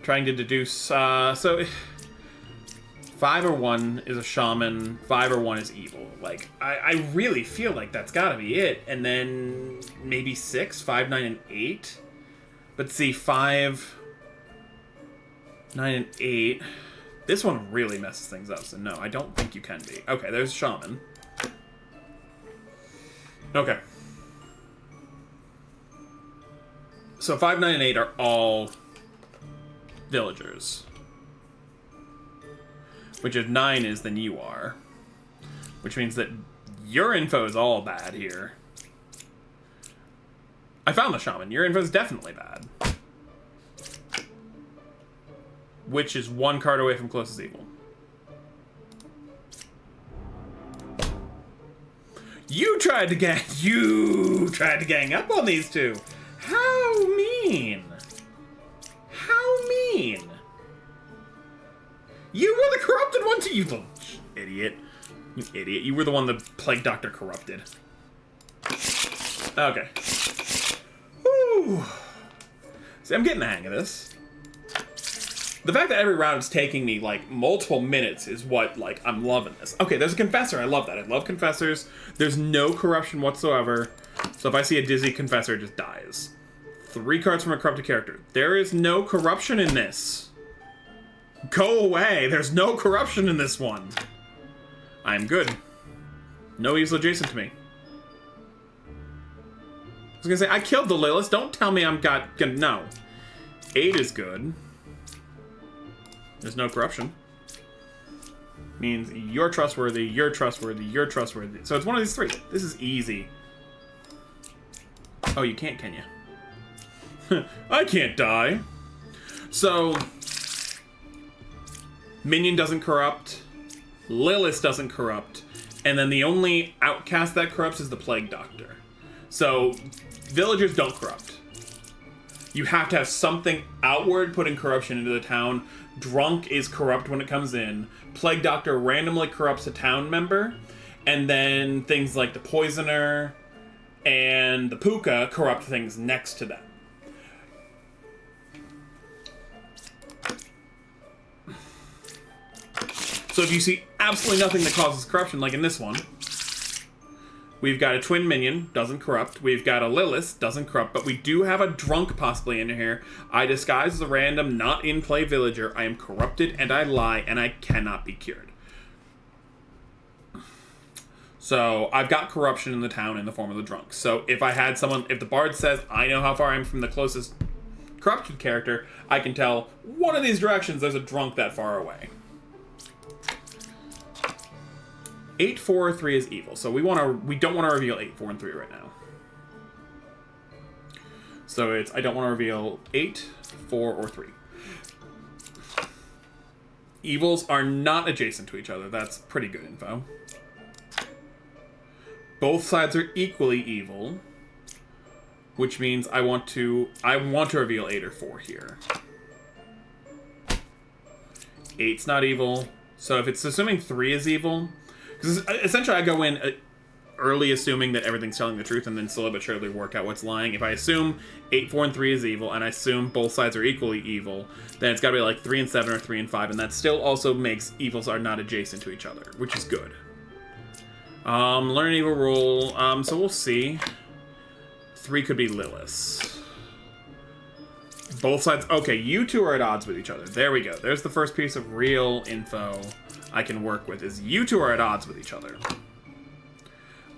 Trying to deduce. So 5 or 1 is a shaman. 5 or 1 is evil. Like I really feel like that's got to be it. And then maybe 6, 5, 9, and 8. But see, 5, 9, and 8. This one really messes things up. So no, I don't think you can be. Okay, there's shaman. Okay. So 5, 9, and 8 are all villagers. Which if 9 is, then you are. Which means that your info is all bad here. I found the shaman. Your info is definitely bad. Which is 1 card away from closest evil. You tried to gang up on these two. How mean? How mean? You were the corrupted one too, you little idiot. You idiot. You were the one the plague doctor corrupted. Okay. Whew. See, I'm getting the hang of this. The fact that every round is taking me, like, multiple minutes is what, like, I'm loving this. Okay, there's a confessor. I love that. I love confessors. There's no corruption whatsoever. So if I see a dizzy confessor, it just dies. 3 cards from a corrupted character. There is no corruption in this. Go away. There's no corruption in this one. I'm good. No evil's adjacent to me. I was gonna say, I killed the Lilith. Don't tell me no. 8 is good. There's no corruption. Means you're trustworthy, you're trustworthy, you're trustworthy. So it's one of these 3. This is easy. Oh, you can't, can you? I can't die. So, Minion doesn't corrupt. Lilith doesn't corrupt. And then the only outcast that corrupts is the Plague Doctor. So, villagers don't corrupt. You have to have something outward putting corruption into the town. Drunk is corrupt when it comes in. Plague Doctor randomly corrupts a town member. And then things like the Poisoner and the Puka corrupt things next to them. So if you see absolutely nothing that causes corruption, like in this one, we've got a twin minion, doesn't corrupt. We've got a Lilith, doesn't corrupt. But we do have a drunk possibly in here. I disguise as a random, not in play villager. I am corrupted and I lie and I cannot be cured. So I've got corruption in the town in the form of the drunk. So if I had someone, if the bard says, I know how far I am from the closest corrupted character, I can tell one of these directions there's a drunk that far away. 8, 4, 3 is evil. So we don't want to reveal 8, 4, and 3 right now. So it's I don't want to reveal 8, 4, or 3. Evils are not adjacent to each other. That's pretty good info. Both sides are equally evil, which means I want to reveal 8 or 4 here. 8's not evil. So if it's assuming 3 is evil, because essentially I go in early assuming that everything's telling the truth and then slowly but surely work out what's lying. If I assume 8, 4, and 3 is evil, and I assume both sides are equally evil, then it's got to be like 3 and 7 or 3 and 5, and that still also makes evils are not adjacent to each other, which is good. Learn an evil rule. So we'll see. 3 could be Lilith. Both sides. Okay, you two are at odds with each other. There we go. There's the first piece of real info I can work with, is you two are at odds with each other.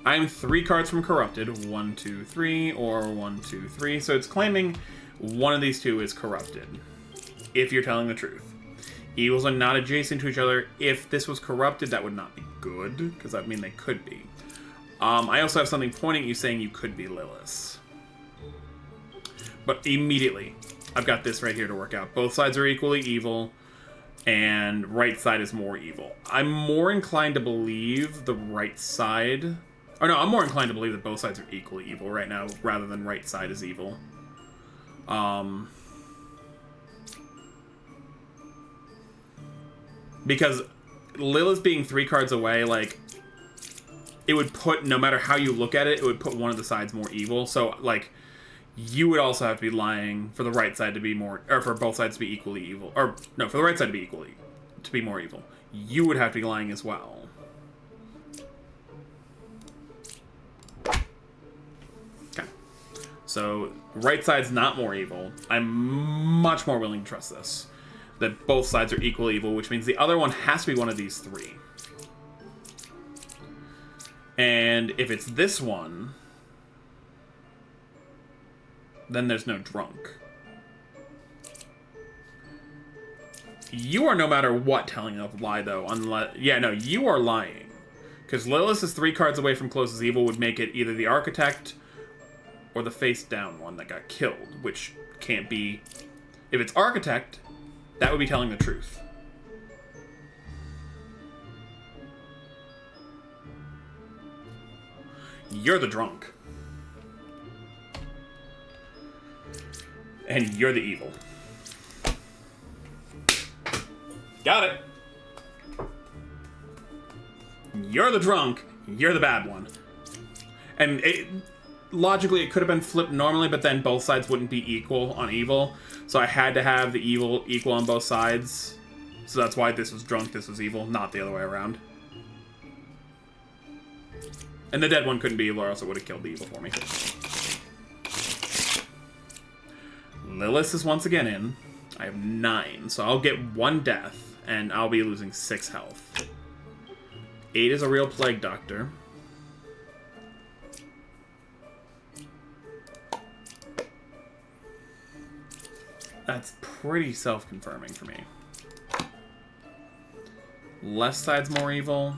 I'm 3 cards from corrupted. 1, 2, 3, or 1, 2, 3. So it's claiming one of these two is corrupted, if you're telling the truth. Evils are not adjacent to each other. If this was corrupted, that would not be good, because I mean they could be. I also have something pointing at you saying you could be Lilith. But immediately, I've got this right here to work out. Both sides are equally evil, and right side is more evil. I'm more inclined to believe the right side... Or no, I'm more inclined to believe that both sides are equally evil right now, rather than right side is evil. Because Lilith being 3 cards away, like, it would put, no matter how you look at it, it would put one of the sides more evil. So, like, you would also have to be lying for the right side to be more, or for both sides to be equally evil. Or, no, for the right side to be more evil. You would have to be lying as well. Okay. So, right side's not more evil. I'm much more willing to trust this. That both sides are equally evil, which means the other one has to be one of these 3. And if it's this one, then there's no drunk. You are no matter what telling a lie, though. Unless, yeah, no, you are lying. Because Lilith is 3 cards away from closest evil would make it either the Architect or the face-down one that got killed, which can't be... If it's Architect... That would be telling the truth. You're the drunk. And you're the evil. Got it. You're the drunk. You're the bad one. And logically, it could have been flipped normally, but then both sides wouldn't be equal on evil. So I had to have the evil equal on both sides. So that's why this was drunk, this was evil, not the other way around. And the dead one couldn't be evil, or else it would have killed the evil for me. Lilith is once again in. I have 9, so I'll get 1 death, and I'll be losing 6 health. 8 is a real Plague Doctor. That's pretty self-confirming for me. Left side's more evil.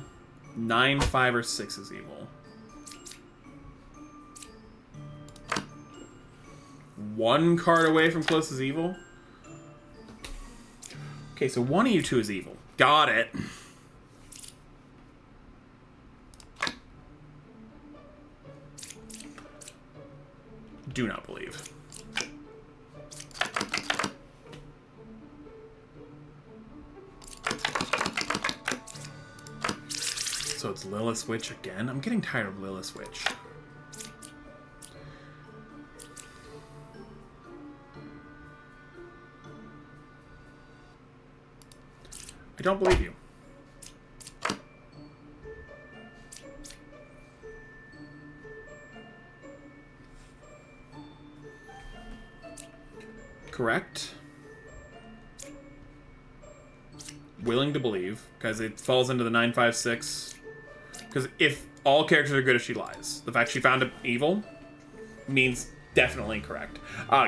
9, 5, or 6 is evil. 1 card away from closest evil. Okay, so one of you 2 is evil. Got it. Do not believe. So it's Lilith Witch again? I'm getting tired of Lilith Witch. I don't believe you. Correct. Willing to believe, because it falls into the 956. Because if all characters are good if she lies, the fact she found it evil means definitely correct.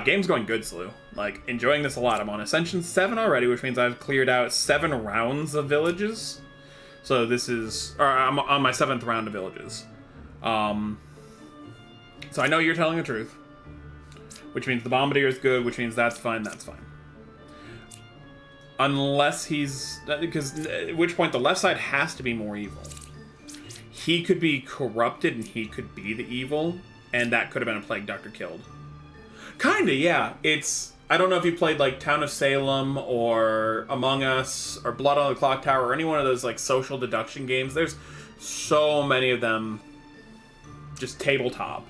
Game's going good, Slew. Like, enjoying this a lot. I'm on Ascension 7 already, which means I've cleared out 7 rounds of villages. So this is... Or I'm on my 7th round of villages. So I know you're telling the truth. Which means the Bombardier is good, which means that's fine, that's fine. Unless he's... Because at which point the left side has to be more evil. He could be corrupted and he could be the evil, and that could have been a Plague Doctor killed. Kinda, yeah. It's... I don't know if you played, like, Town of Salem, or Among Us, or Blood on the Clock Tower, or any one of those, like, social deduction games. There's so many of them just tabletop.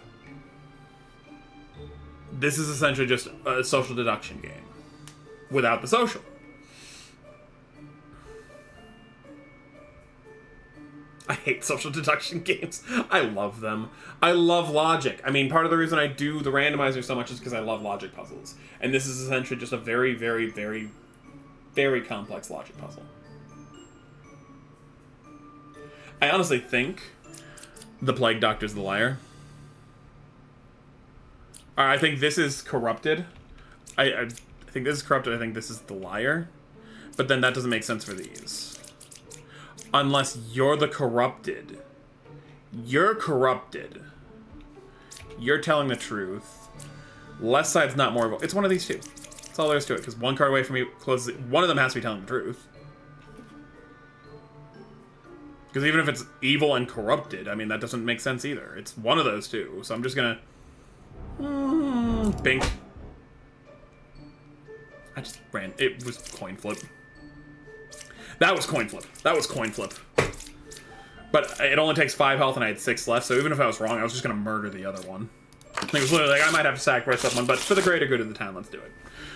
This is essentially just a social deduction game. Without the social. I hate social deduction games. I love them. I love logic. I mean, part of the reason I do the randomizer so much is because I love logic puzzles. And this is essentially just a very, very, very, very complex logic puzzle. I honestly think the Plague Doctor's the liar. I think this is corrupted. I think this is corrupted. I think this is the liar. But then that doesn't make sense for these. Unless you're the corrupted. You're corrupted. You're telling the truth. Left side's not more of a... It's one of these two. That's all there is to it, because one card away from you closes it. One of them has to be telling the truth. Because even if it's evil and corrupted, I mean, that doesn't make sense either. It's one of those two. So I'm just gonna... Bink. I just ran. It was coin flip. That was coin flip. That was coin flip. But it only takes 5 health and I had 6 left, so even if I was wrong, I was just gonna murder the other one. It was literally like, I might have to sacrifice that one, but for the greater good of the town, let's do it.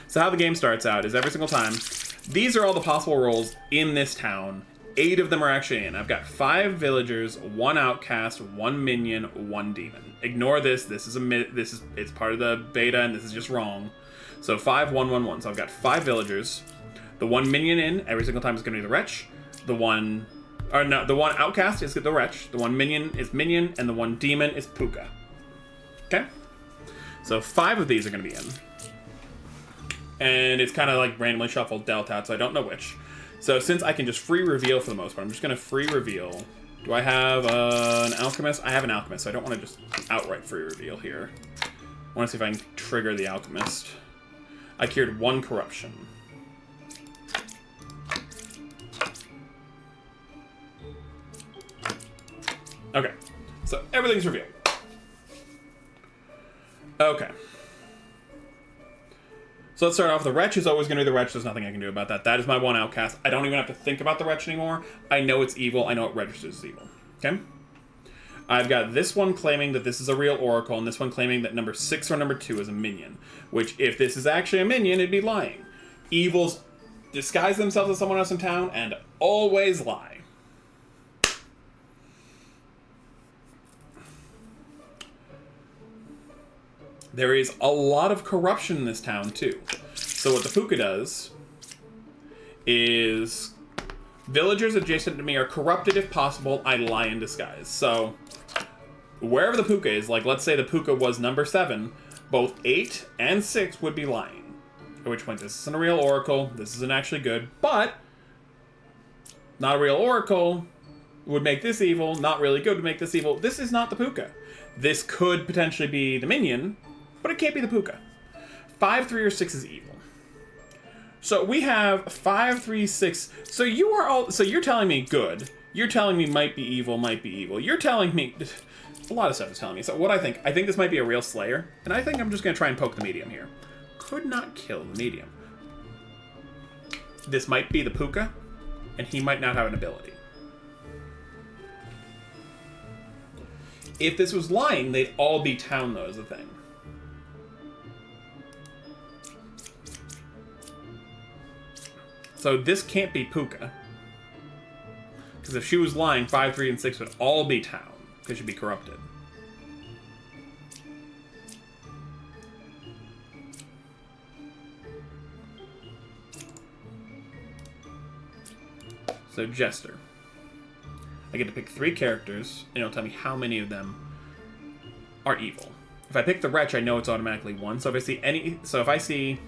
So how the game starts out is every single time, these are all the possible rolls in this town. 8 of them are actually in. I've got 5 villagers, 1 outcast, 1 minion, 1 demon. Ignore this. This is it's part of the beta, and this is just wrong. So 5, 1, 1, 1. So I've got 5 villagers. The 1 minion in every single time is going to be the wretch. The 1 outcast is the wretch. The 1 minion is minion, and the 1 demon is puka. Okay. So 5 of these are going to be in, and it's kind of like randomly shuffled, dealt out, so I don't know which. So since I can just free reveal for the most part, I'm just going to free reveal. Do I have an alchemist? I have an alchemist, so I don't want to just outright free reveal here. I want to see if I can trigger the alchemist. I cured 1 corruption. Okay, so everything's revealed. Okay. So let's start off. The wretch is always going to be the wretch. There's nothing I can do about that. That is my 1 outcast. I don't even have to think about the wretch anymore. I know it's evil. I know it registers as evil. Okay? I've got this one claiming that this is a real oracle, and this one claiming that number 6 or number 2 is a minion. Which, if this is actually a minion, it'd be lying. Evils disguise themselves as someone else in town and always lie. There is a lot of corruption in this town, too. So what the puka does is villagers adjacent to me are corrupted if possible. I lie in disguise. So wherever the puka is, like let's say the puka was number 7, both 8 and 6 would be lying. At which point, this isn't a real oracle. This isn't actually good. But not a real oracle would make this evil. Not really good would make this evil. This is not the puka. This could potentially be the minion, but it can't be the puka. 5, 3, or 6 is evil. So we have 5, 3, 6. So you are all. So you're telling me good. You're telling me might be evil, might be evil. You're telling me a lot of stuff is telling me. So what I think this might be a real slayer, and I think I'm just gonna try and poke the medium here. Could not kill the medium. This might be the puka, and he might not have an ability. If this was lying, they'd all be town, though, is the thing. So this can't be puka. Because if she was lying, 5, 3, and 6 would all be town. Because she'd be corrupted. So Jester. I get to pick 3 characters, and it'll tell me how many of them are evil. If I pick the wretch, I know it's automatically 1. So if I see any... So if I see...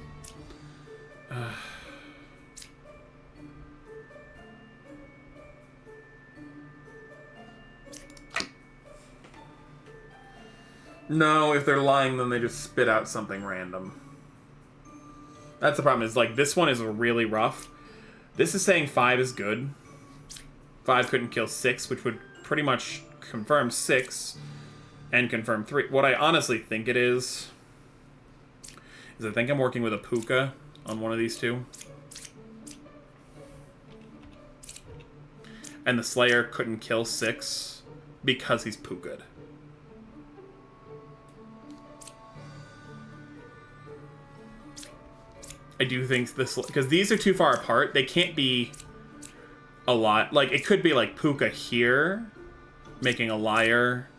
No, if they're lying, then they just spit out something random. That's the problem, is like, this one is really rough. This is saying 5 is good. 5 couldn't kill 6, which would pretty much confirm 6 and confirm 3. What I honestly think it is I think I'm working with a puka on one of these two. And the Slayer couldn't kill 6 because he's puka'd. I do think this, because these are too far apart, they can't be a lot. Like, it could be like Puka here, making a liar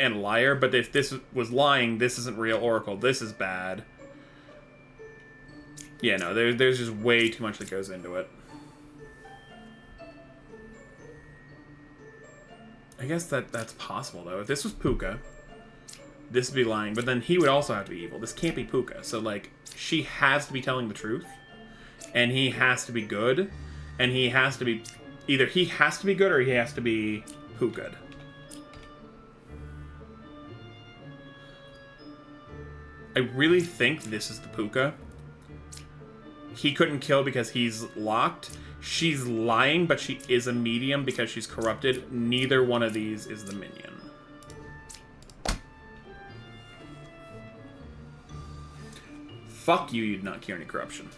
and a liar, but if this was lying, this isn't real Oracle. This is bad. Yeah, no, there's just way too much that goes into it. I guess that's possible, though. If this was Puka, this would be lying, but then he would also have to be evil. This can't be Puka, so, like, she has to be telling the truth, and he has to be good, and he has to be Either he has to be good or he has to be who good. I really think this is the Puka. He couldn't kill because he's locked. She's lying, but she is a medium because she's corrupted. Neither one of these is the minion. Fuck you, you did not cure any corruption.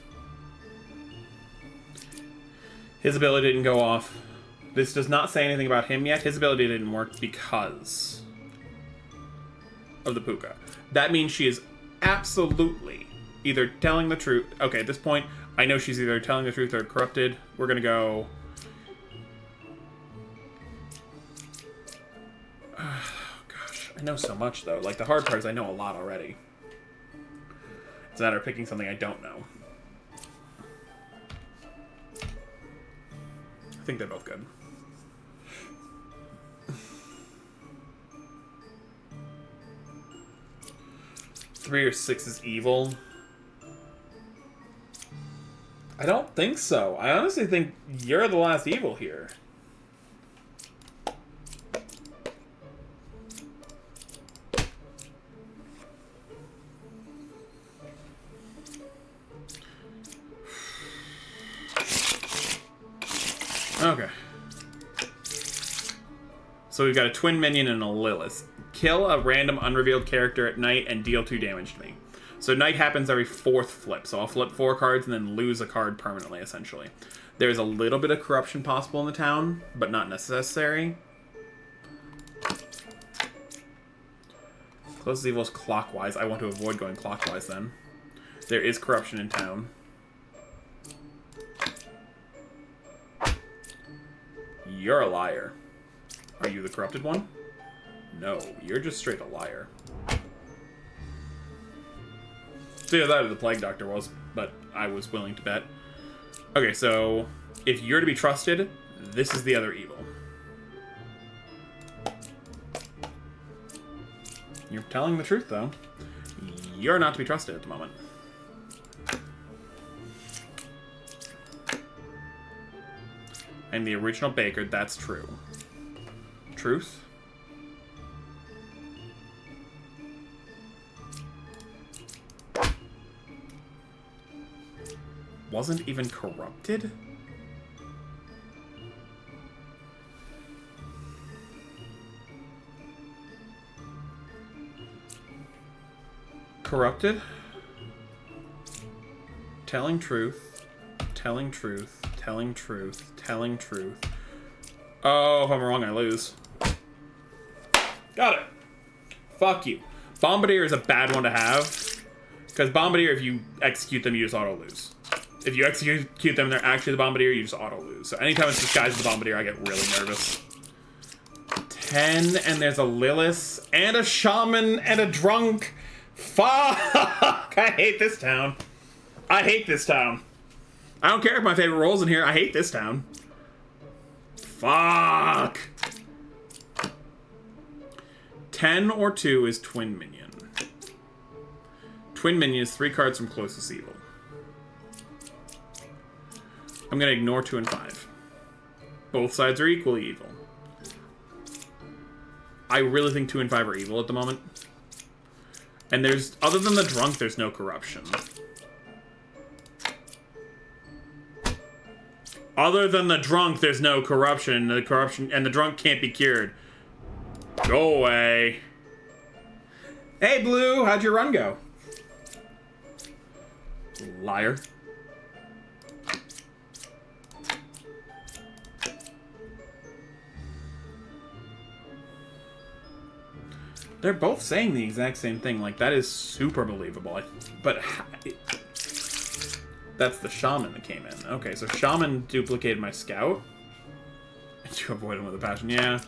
His ability didn't go off. This does not say anything about him yet. His ability didn't work because of the Puka. That means she is absolutely either telling the truth. Okay, at this point, I know she's either telling the truth or corrupted. We're gonna go... Oh, gosh, I know so much, though. Like, the hard part is I know a lot already. It's a matter of picking something I don't know. I think they're both good. Three or six is evil. I don't think so. I honestly think you're the last evil here. Okay. So we've got a twin minion and a Lilith. Kill a random unrevealed character at night and deal 2 damage to me. So night happens every 4th flip. So I'll flip 4 cards and then lose a card permanently, essentially. There's a little bit of corruption possible in the town, but not necessary. Closest evil is clockwise. I want to avoid going clockwise then. There is corruption in town. You're a liar. Are you the corrupted one? No, you're just straight a liar. So yeah, that the Plague Doctor was, but I was willing to bet. Okay, so if you're to be trusted, this is the other evil. You're telling the truth, though. You're not to be trusted at the moment. I'm the original baker, that's true. Truth? Wasn't even corrupted? Corrupted? Telling truth. Telling truth. Telling truth. Telling truth. Oh, if I'm wrong, I lose. Got it. Fuck you. Bombardier is a bad one to have. Because Bombardier, if you execute them, you just auto-lose. If you execute them and they're actually the Bombardier, you just auto-lose. So anytime it's disguised as the Bombardier, I get really nervous. 10, and there's a Lilith, and a Shaman, and a Drunk. Fuck! I hate this town. I hate this town. I don't care if my favorite role's in here. I hate this town. Fuck! 10 or 2 is Twin Minion. Twin Minion is 3 cards from closest evil. I'm going to ignore 2 and 5. Both sides are equally evil. I really think 2 and 5 are evil at the moment. And there's, other than the Drunk, there's no corruption. Other than the Drunk, there's no corruption. The corruption and the Drunk can't be cured. Go away. Hey, Blue, how'd your run go? Liar. They're both saying the exact same thing. Like, that is super believable. But that's the Shaman that came in. Okay, so Shaman duplicated my Scout. To avoid him with a passion. Yeah.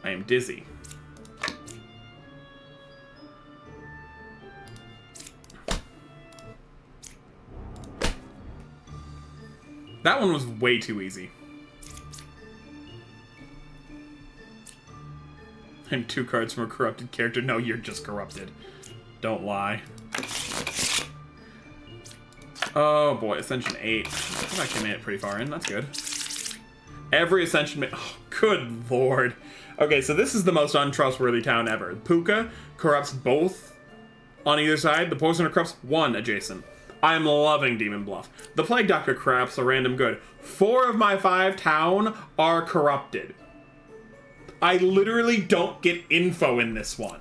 I am dizzy. That one was way too easy. I'm 2 cards from a corrupted character. No, you're just corrupted. Don't lie. Oh boy, Ascension 8. I've actually made it pretty far in. That's good. Every Ascension... Oh, good lord. Okay, so this is the most untrustworthy town ever. Puka corrupts both on either side. The Poisoner corrupts one adjacent. I am loving Demon Bluff. The Plague Doctor corrupts a random good. 4 of my 5 town are corrupted. I literally don't get info in this one.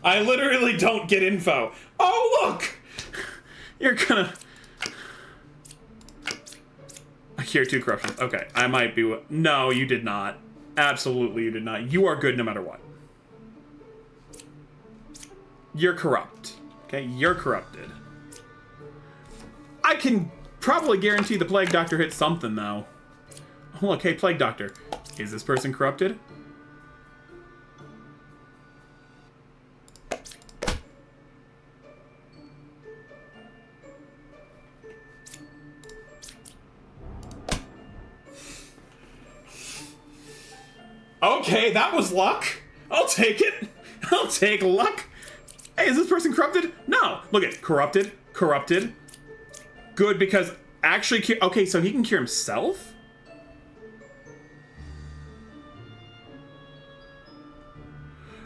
I literally don't get info. Oh, look! You're gonna... I hear 2 corruptions. Okay, I might be... No, you did not. Absolutely, you did not. You are good no matter what. You're corrupt. Okay, you're corrupted. I can probably guarantee the Plague Doctor hit something, though. Oh, look, hey, Plague Doctor. Is this person corrupted? Okay, that was luck. I'll take it. I'll take luck. Hey, is this person corrupted? No. Look at corrupted, corrupted. Good, because actually... Okay, so he can cure himself?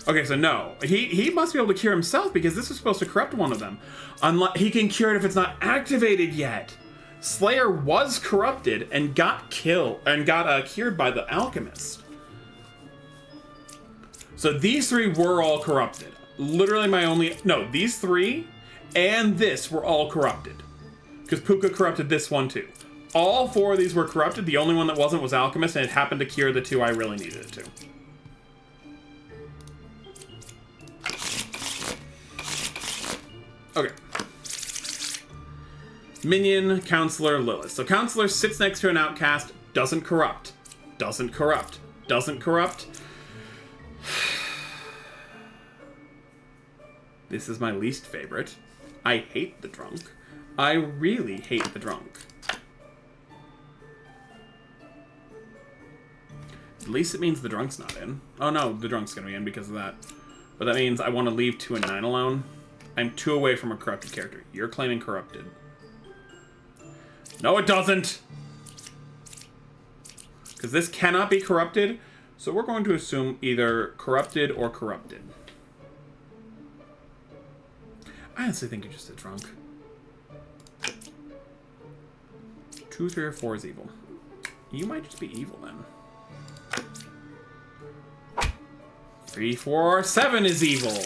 Okay, so no. He must be able to cure himself because this is supposed to corrupt one of them. He can cure it if it's not activated yet. Slayer was corrupted and got killed and got cured by the alchemist. So these 3 were all corrupted. Literally my only... No, these 3 and this were all corrupted. Because Puka corrupted this one too. All 4 of these were corrupted. The only one that wasn't was Alchemist, and it happened to cure the 2 I really needed it to. Okay. Minion, Counselor, Lilith. So Counselor sits next to an outcast, doesn't corrupt. Doesn't corrupt. Doesn't corrupt. This is my least favorite. I hate the drunk. I really hate the drunk. At least it means the drunk's not in. Oh no, the drunk's gonna be in because of that. But that means I want to leave 2 and 9 alone. I'm 2 away from a corrupted character. You're claiming corrupted. No, it doesn't! Because this cannot be corrupted, so we're going to assume either corrupted or corrupted. I honestly think you're just a drunk. 2, 3, or 4 is evil. You might just be evil then. 3, 4, 7 is evil.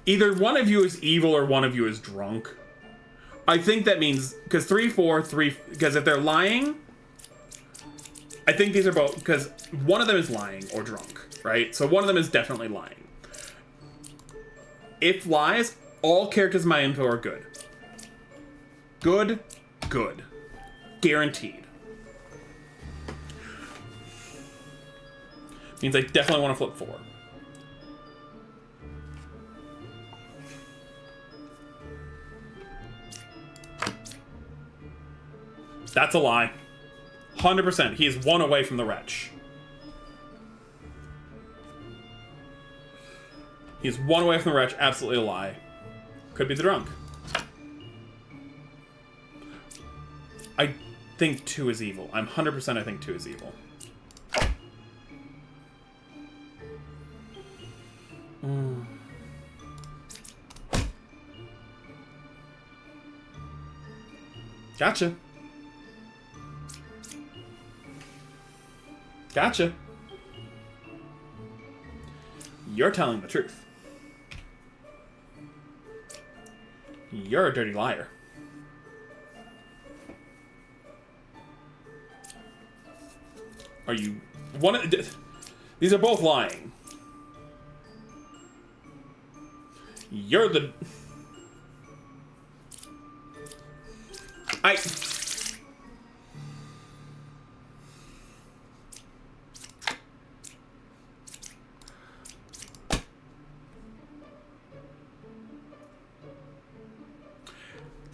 Either one of you is evil or one of you is drunk. I think that means because 3, 4, 3. Because if they're lying, I think these are both, because one of them is lying or drunk, right? So one of them is definitely lying. If lies, all characters in my info are good. Good, good. Guaranteed. Means I definitely want to flip 4. That's a lie. 100%. He is 1 away from the wretch. He's 1 away from the wretch. Absolutely a lie. Could be the drunk. I think 2 is evil. I'm 100% I think 2 is evil. Gotcha. Gotcha. You're telling the truth. You're a dirty liar. Are you... These are both lying. You're the...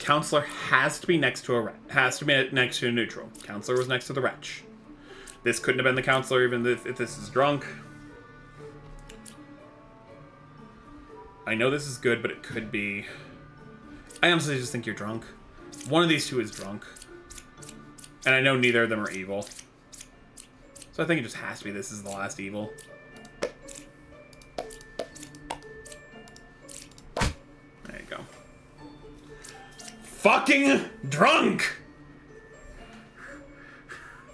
Counselor has to be next to a neutral. Counselor was next to the wretch. This couldn't have been the counselor even if this is drunk. I know this is good, but it could be... I honestly just think you're drunk. One of these two is drunk. And I know neither of them are evil. So I think it just has to be this is the last evil. There you go. Fucking drunk!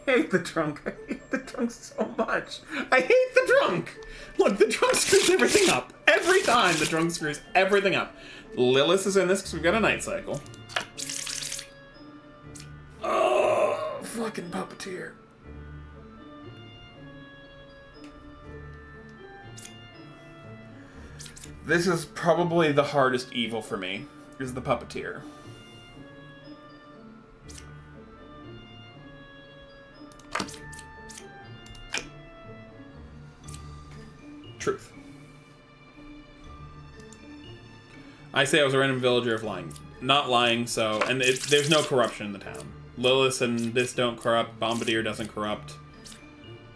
I hate the drunk. I hate the drunk so much. I hate the drunk! Look, the drunk screws everything up. Every time the drunk screws everything up. Lilith is in this because we've got a night cycle. Oh, fucking puppeteer. This is probably the hardest evil for me, is the puppeteer. Truth. I say I was a random villager of lying. Not lying, so... And there's no corruption in the town. Lilith and this don't corrupt. Bombardier doesn't corrupt.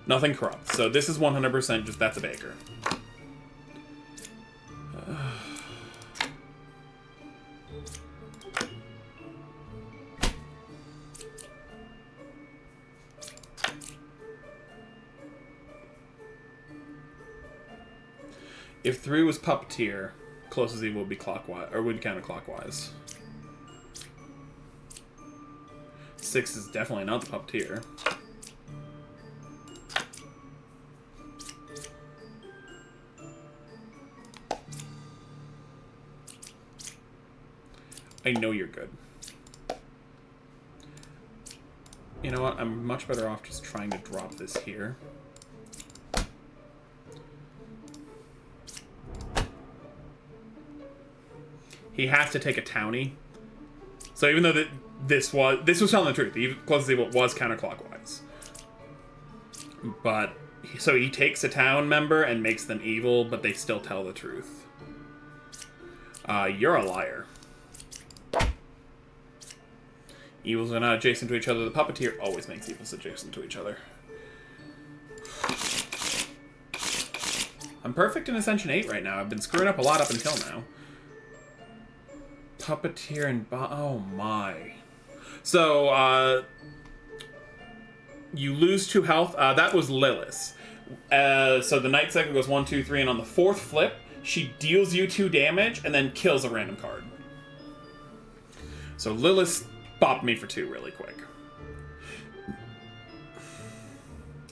Nothing corrupts. So this is 100% just that's a baker. If 3 was puppeteer, closest evil would be clockwise, or would counterclockwise. 6 is definitely not the puppeteer. I know you're good. You know what? I'm much better off just trying to drop this here. He has to take a townie. So even though this was telling the truth, the closest evil was counterclockwise. But so he takes a town member and makes them evil, but they still tell the truth. You're a liar. Evils are not adjacent to each other. The puppeteer always makes evils adjacent to each other. I'm perfect in Ascension 8 right now. I've been screwing up a lot up until now. Puppeteer and oh my. So, you lose 2 health. That was Lilith. So the night cycle goes 1, 2, 3, and on the 4th flip, she deals you 2 damage and then kills a random card. So Lilith bopped me for 2 really quick.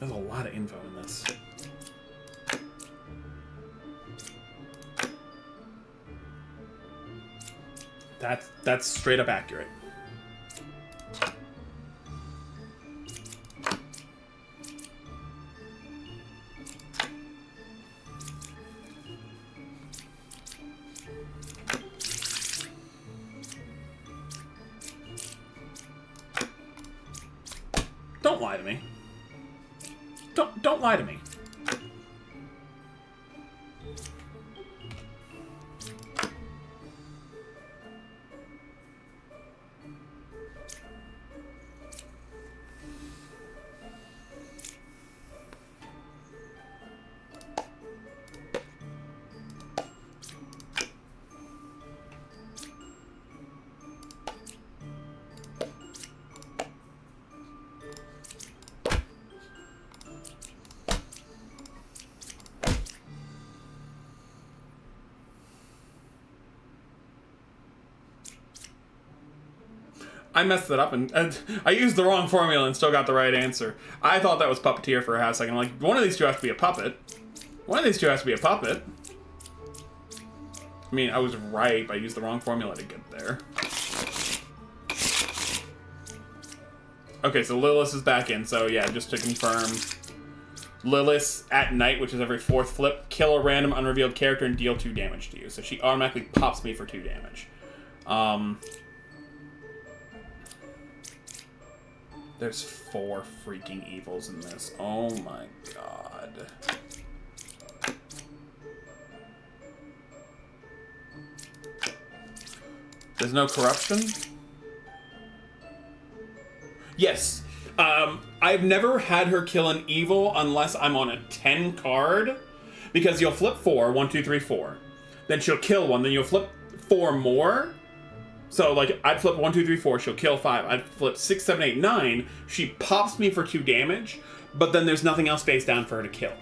There's a lot of info in this. That's straight up accurate. Don't lie to me. Don't lie to me. I messed it up and I used the wrong formula and still got the right answer. I thought that was puppeteer for a half second. I'm like, one of these two has to be a puppet. One of these two has to be a puppet. I mean, I was right, but I used the wrong formula to get there. Okay, so Lilith is back in. So yeah, just to confirm. Lilith at night, which is every 4th flip, kill a random unrevealed character and deal 2 damage to you. So she automatically pops me for 2 damage. There's 4 freaking evils in this. Oh my god. There's no corruption? Yes. I've never had her kill an evil unless I'm on a 10 card. Because you'll flip 4, 1, 2, 3, 4. Then she'll kill one, then you'll flip 4 more. So, like, I'd flip 1, 2, 3, 4, she'll kill 5. I'd flip 6, 7, 8, 9. She pops me for 2 damage, but then there's nothing else face down for her to kill.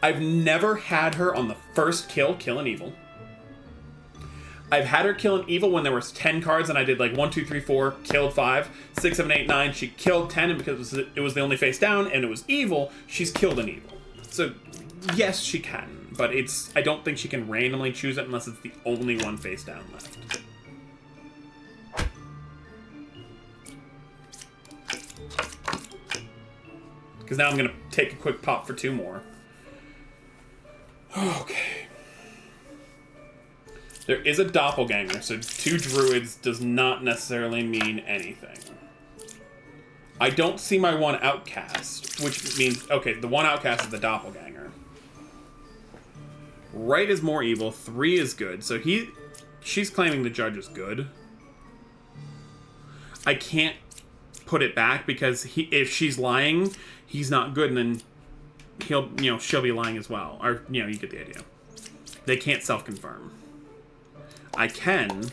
I've never had her on the first kill an evil. I've had her kill an evil when there was 10 cards and I did like 1, 2, 3, 4, killed 5, 6, 7, 8, 9. She killed 10, and because it was the only face down and it was evil, she's killed an evil. So, yes, she can, but I don't think she can randomly choose it unless it's the only one face down left. Because now I'm going to take a quick pop for 2 more. Okay. There is a doppelganger, so 2 druids does not necessarily mean anything. I don't see my 1 outcast, which means, okay, the 1 outcast is the doppelganger. Right is more evil, 3 is good, so she's claiming the judge is good. I can't put it back because if she's lying, he's not good, and then she'll be lying as well. Or, you get the idea. They can't self-confirm. I can.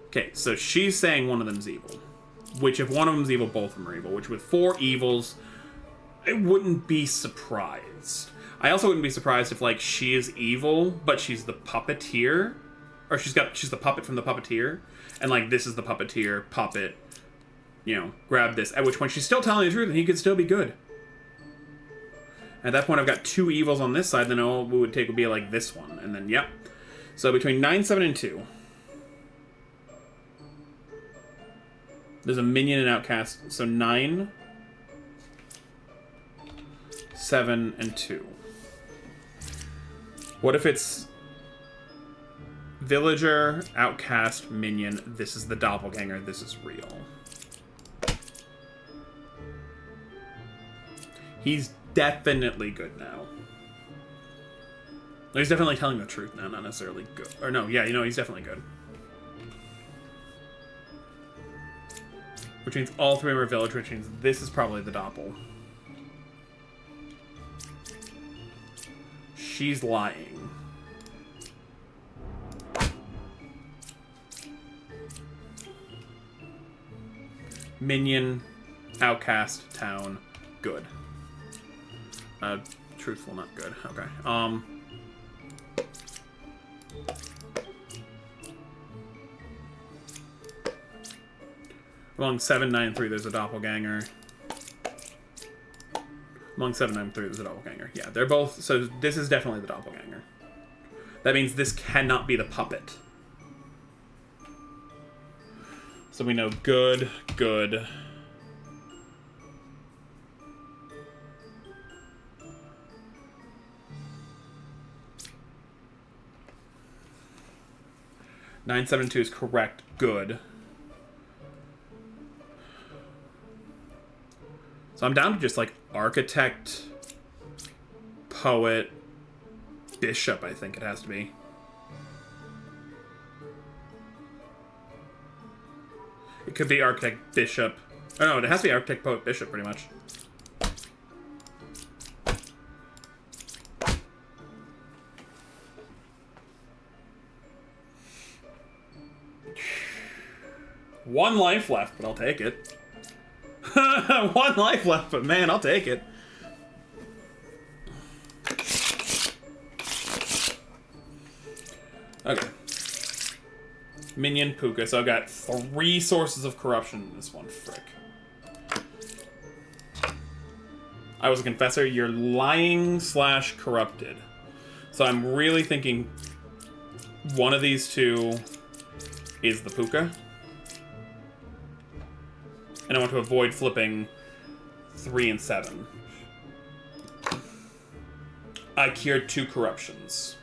Okay, so she's saying one of them's evil. Which, if one of them's evil, both of them are evil. Which, with 4 evils, I wouldn't be surprised. I also wouldn't be surprised if, like, she is evil, but she's the puppeteer. Or she's the puppet from the puppeteer. And, like, this is the puppeteer, puppet, grab this. At which point, she's still telling the truth, and he could still be good. At that point, I've got 2 evils on this side, then all we would take would be, like, this one. And then, yep. So between 9, 7, and 2. There's a minion and outcast. So 9, 7, and 2. What if it's villager, outcast, minion? This is the doppelganger. This is real. He's definitely good now. He's definitely telling the truth now, not necessarily good. Or no, yeah, he's definitely good. Which means all 3 are village, which means this is probably the doppel. She's lying. Minion, outcast, town, good. Truthful, not good. Okay. Among 7, 9, and 3, there's a doppelganger. Among 7, 9, and 3, there's a doppelganger. Yeah, they're both... So this is definitely the doppelganger. That means this cannot be the puppet. So we know good, good. Nine, 7, 2 is correct. Good. So I'm down to just, like, architect, poet, bishop, I think it has to be. It could be architect, bishop. Oh, no, it has to be architect, poet, bishop, pretty much. One life left, but I'll take it. 1 life left, but man, I'll take it. Okay. Minion, Puka. So I've got 3 sources of corruption in this one. Frick. I was a confessor. You're lying / corrupted. So I'm really thinking one of these 2 is the Puka. And I want to avoid flipping 3 and 7. I cured 2 corruptions.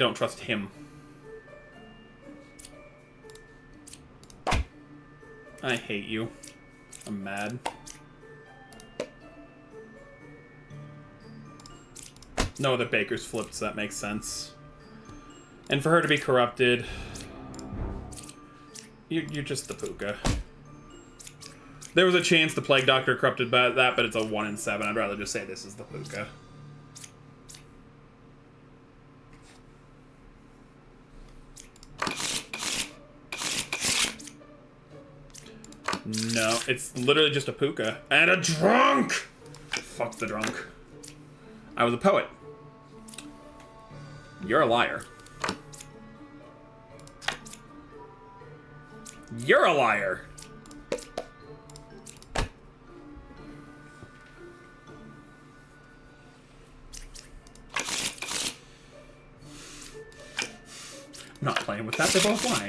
don't trust him. I hate you. I'm mad. No other bakers flipped, so that makes sense. And for her to be corrupted... You're just the puka. There was a chance the Plague Doctor corrupted by that, but it's a 1 in 7. I'd rather just say this is the puka. No, it's literally just a puka. And a drunk! Fuck the drunk. I was a poet. You're a liar. You're a liar! I'm not playing with that, they're both lying.